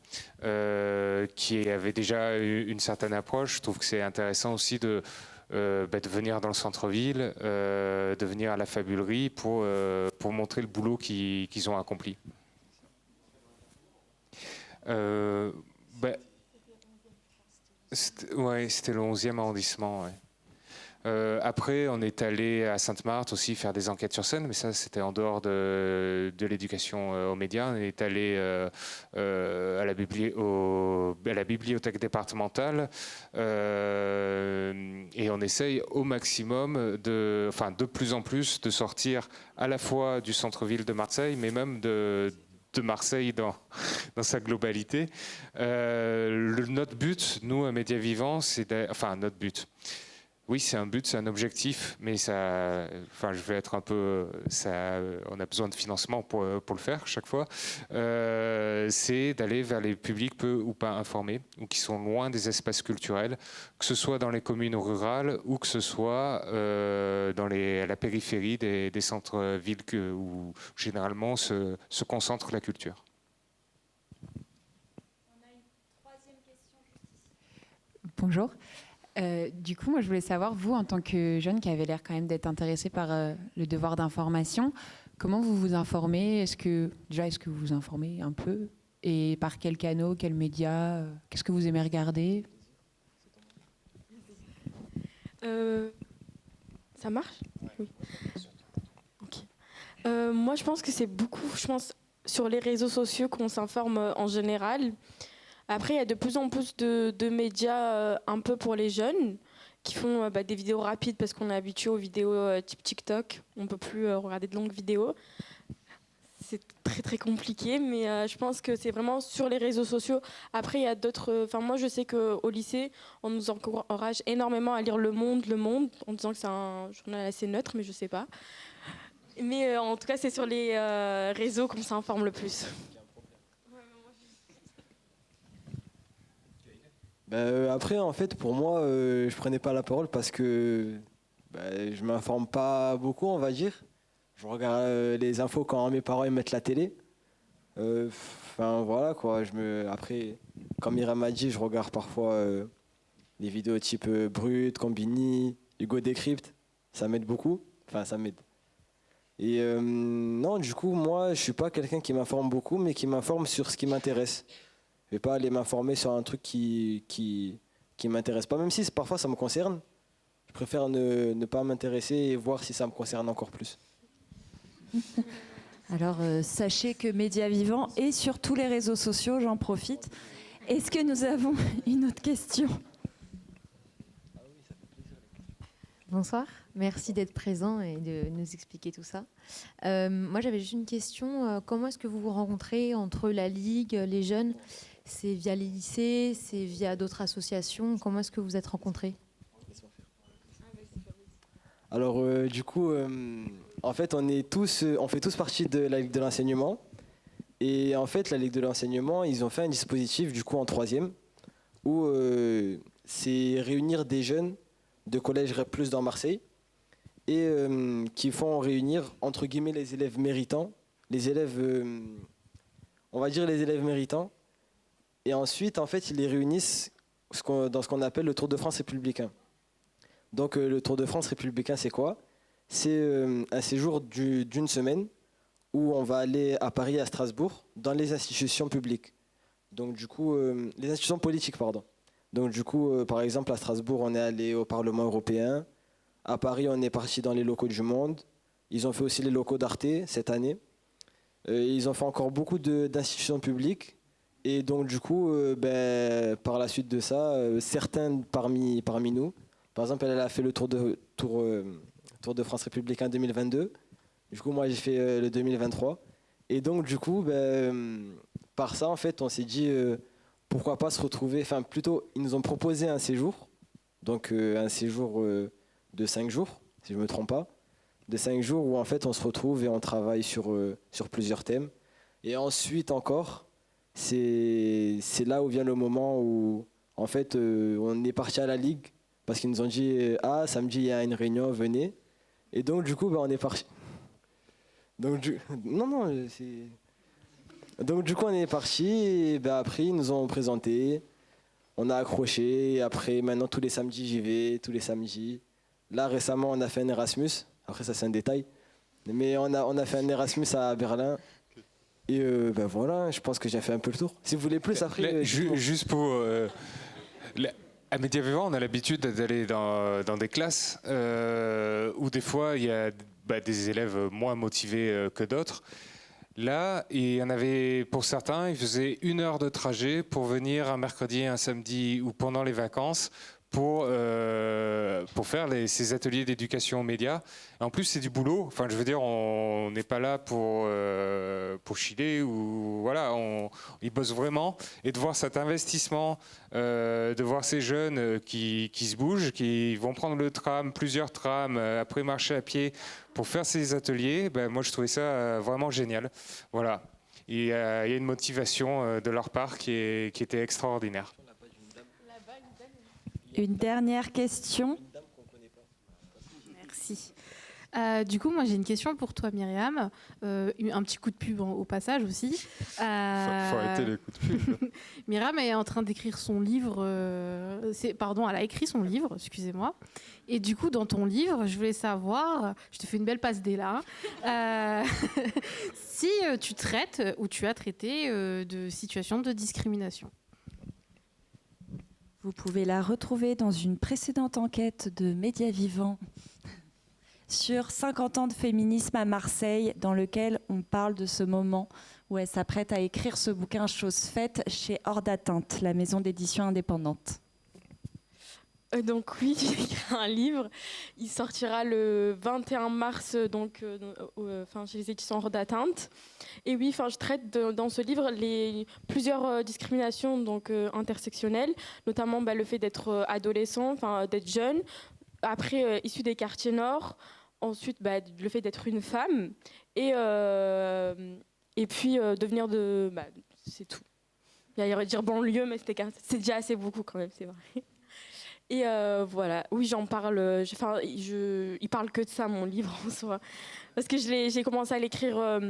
qui avaient déjà une certaine approche. Je trouve que c'est intéressant aussi de venir dans le centre-ville, de venir à la Fabulerie pour montrer le boulot qu'ils ont accompli. C'était le 11e arrondissement. Ouais. Après, on est allé à Sainte-Marthe aussi faire des enquêtes sur scène, mais ça, c'était en dehors de l'éducation aux médias. On est allé à la bibliothèque départementale et on essaye au maximum, de plus en plus, de sortir à la fois du centre-ville de Marseille, mais même de Marseille dans sa globalité. Notre but, nous, à Médias Vivants, notre but. Oui, c'est un but, c'est un objectif, mais ça, je vais être un peu, on a besoin de financement pour le faire chaque fois. C'est d'aller vers les publics peu ou pas informés, ou qui sont loin des espaces culturels, que ce soit dans les communes rurales ou que ce soit à la périphérie des centres-villes où généralement se concentre la culture. On a une troisième question juste ici. Bonjour. Du coup, moi, je voulais savoir, vous, en tant que jeune qui avez l'air quand même d'être intéressé par le devoir d'information, comment vous vous informez? Est-ce que vous vous informez un peu? Et par quels canaux, quels médias? Qu'est-ce que vous aimez regarder? Ça marche? Oui. Okay. Moi, je pense que c'est beaucoup, sur les réseaux sociaux qu'on s'informe en général. Après, il y a de plus en plus de médias un peu pour les jeunes qui font des vidéos rapides parce qu'on est habitué aux vidéos type TikTok. On ne peut plus regarder de longues vidéos. C'est très très compliqué, mais je pense que c'est vraiment sur les réseaux sociaux. Après, il y a d'autres... moi, je sais qu'au lycée, on nous encourage énormément à lire Le Monde, en disant que c'est un journal assez neutre, mais je ne sais pas. Mais en tout cas, c'est sur les réseaux qu'on s'informe le plus. Après, en fait, pour moi, je prenais pas la parole parce que je m'informe pas beaucoup, on va dire. Je regarde les infos quand mes parents ils mettent la télé. Enfin, voilà, quoi. Après, comme Myriam m'a dit, je regarde parfois des vidéos type Brut, Combini, Hugo Décrypte. Ça m'aide beaucoup. Enfin, ça m'aide. Et non, du coup, moi, je suis pas quelqu'un qui m'informe beaucoup, mais qui m'informe sur ce qui m'intéresse. Je vais pas aller m'informer sur un truc qui m'intéresse pas, même si parfois ça me concerne. Je préfère ne pas m'intéresser et voir si ça me concerne encore plus. Alors, sachez que Média Vivant est sur tous les réseaux sociaux, j'en profite. Est-ce que nous avons une autre question ? Bonsoir, merci d'être présent et de nous expliquer tout ça. Moi, j'avais juste une question. Comment est-ce que vous vous rencontrez entre la Ligue, les jeunes ? C'est via les lycées, c'est via d'autres associations. Comment est-ce que vous êtes rencontrés ? Alors, du coup, en fait, on fait tous partie de la Ligue de l'enseignement. Et en fait, la Ligue de l'enseignement, ils ont fait un dispositif, du coup, en 3e, où c'est réunir des jeunes de collège REP+ dans Marseille et qui font réunir, entre guillemets, les élèves méritants, les élèves, on va dire les élèves méritants. Et ensuite, en fait, ils les réunissent dans ce qu'on appelle le Tour de France républicain. Donc, le Tour de France républicain, c'est quoi ? C'est un séjour d'une semaine où on va aller à Paris et à Strasbourg dans les institutions publiques. Donc, du coup, les institutions politiques, pardon. Donc, du coup, par exemple, à Strasbourg, on est allé au Parlement européen. À Paris, on est parti dans les locaux du Monde. Ils ont fait aussi les locaux d'Arte cette année. Ils ont fait encore beaucoup d'institutions publiques. Et donc, du coup, par la suite de ça, certains parmi nous, par exemple, elle a fait le Tour de France républicain 2022. Du coup, moi, j'ai fait le 2023. Et donc, du coup, par ça, en fait, on s'est dit, pourquoi pas se retrouver... Enfin, plutôt, ils nous ont proposé un séjour. Donc, un séjour de 5 jours, si je ne me trompe pas. De 5 jours où, en fait, on se retrouve et on travaille sur plusieurs thèmes. Et ensuite, encore... C'est là où vient le moment où, en fait, on est parti à la Ligue parce qu'ils nous ont dit samedi, il y a une réunion, venez. Et donc, du coup, on est parti. Donc, donc, du coup, on est parti. Et après, ils nous ont présenté. On a accroché. Et après, maintenant, tous les samedis, j'y vais. Tous les samedis. Là, récemment, on a fait un Erasmus. Après, ça, c'est un détail. Mais on a fait un Erasmus à Berlin. Et voilà, je pense que j'ai fait un peu le tour. Si vous voulez plus, après... Juste pour... à Média Vivant, on a l'habitude d'aller dans des classes où des fois, il y a des élèves moins motivés que d'autres. Là, il y en avait pour certains, ils faisaient 1 heure de trajet pour venir un mercredi, un samedi ou pendant les vacances pour faire ces ateliers d'éducation aux médias. Et en plus, c'est du boulot. Enfin, je veux dire, on n'est pas là pour chiller ou voilà. Ils bossent vraiment. Et de voir cet investissement, de voir ces jeunes qui se bougent, qui vont prendre le tram, plusieurs trams, après marcher à pied pour faire ces ateliers, moi, je trouvais ça vraiment génial. Voilà. Et il y a une motivation de leur part qui était extraordinaire. Une dernière question. Merci. Du coup, moi, j'ai une question pour toi, Myriam. Un petit coup de pub au passage aussi. Faut arrêter les coups de pub. Myriam est en train d'écrire son livre. Elle a écrit son livre, excusez-moi. Et du coup, dans ton livre, je voulais savoir, je te fais une belle passe dé là, si tu traites ou tu as traité de situations de discrimination. Vous pouvez la retrouver dans une précédente enquête de Média Vivant sur 50 ans de féminisme à Marseille, dans lequel on parle de ce moment où elle s'apprête à écrire ce bouquin Chose faite chez Hors d'atteinte, la maison d'édition indépendante. Donc oui, j'ai écrit un livre. Il sortira le 21 mars chez les éditions Hors d'atteinte. Et oui, je traite dans ce livre plusieurs discriminations intersectionnelles, notamment le fait d'être adolescent, d'être jeune, après issu des quartiers nord, ensuite le fait d'être une femme et puis devenir c'est tout. Il y aurait dire banlieue, mais c'est déjà assez beaucoup quand même, c'est vrai. Et voilà, oui, j'en parle. Il parle que de ça, mon livre en soi. Parce que j'ai commencé à l'écrire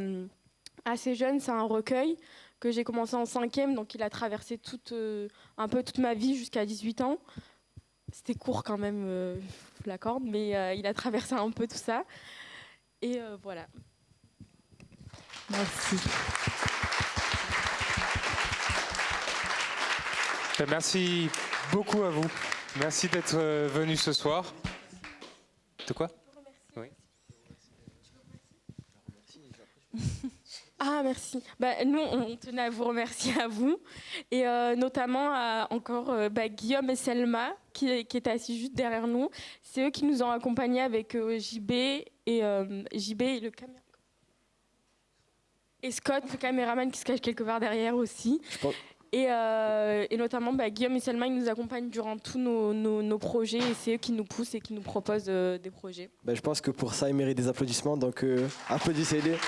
assez jeune. C'est un recueil que j'ai commencé en 5e, donc il a traversé un peu toute ma vie jusqu'à 18 ans. C'était court quand même, je l'accorde, mais il a traversé un peu tout ça. Et voilà. Merci. Merci beaucoup à vous. Merci d'être venu ce soir. De quoi ? Oui. Ah, merci. Nous, on tenait à vous remercier à vous. Et notamment à encore Guillaume et Selma, qui étaient assis juste derrière nous. C'est eux qui nous ont accompagnés avec JB et le caméraman. Et Scott, le caméraman qui se cache quelque part derrière aussi. Et notamment, Guillaume et Selma, ils nous accompagnent durant tous nos projets et c'est eux qui nous poussent et qui nous proposent des projets. Je pense que pour ça, ils méritent des applaudissements, donc applaudissez-les.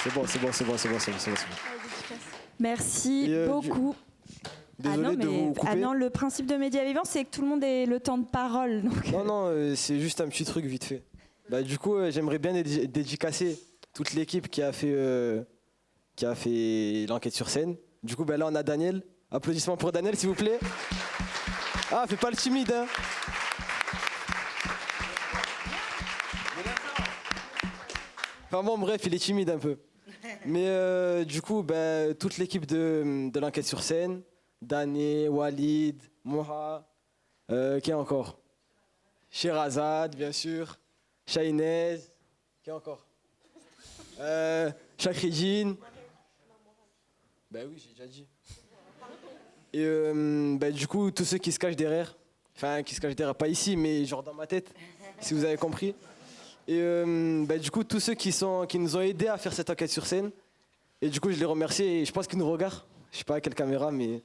C'est bon. Merci beaucoup. Désolé de vous couper. Non, le principe de Média Vivant, c'est que tout le monde ait le temps de parole. Donc. Non, c'est juste un petit truc vite fait. Du coup, j'aimerais bien dédicacer toute l'équipe qui a fait l'enquête sur scène. Du coup, là, on a Daniel. Applaudissements pour Daniel, s'il vous plaît. Ah, fais pas le timide, hein. Enfin bon, bref, il est timide un peu. Mais du coup, toute l'équipe de l'enquête sur scène, Dané, Walid, Moha, qui est encore Sherazade, bien sûr, Shainez, qui est encore Chakridine. Oui, j'ai déjà dit. Et du coup, tous ceux qui se cachent derrière, pas ici, mais genre dans ma tête, si vous avez compris. Et du coup, tous ceux qui nous ont aidés à faire cette enquête sur scène. Et du coup, je les remercie et je pense qu'ils nous regardent. Je sais pas à quelle caméra, mais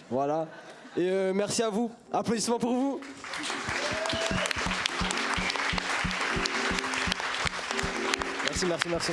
voilà. Et merci à vous. Applaudissements pour vous. Merci.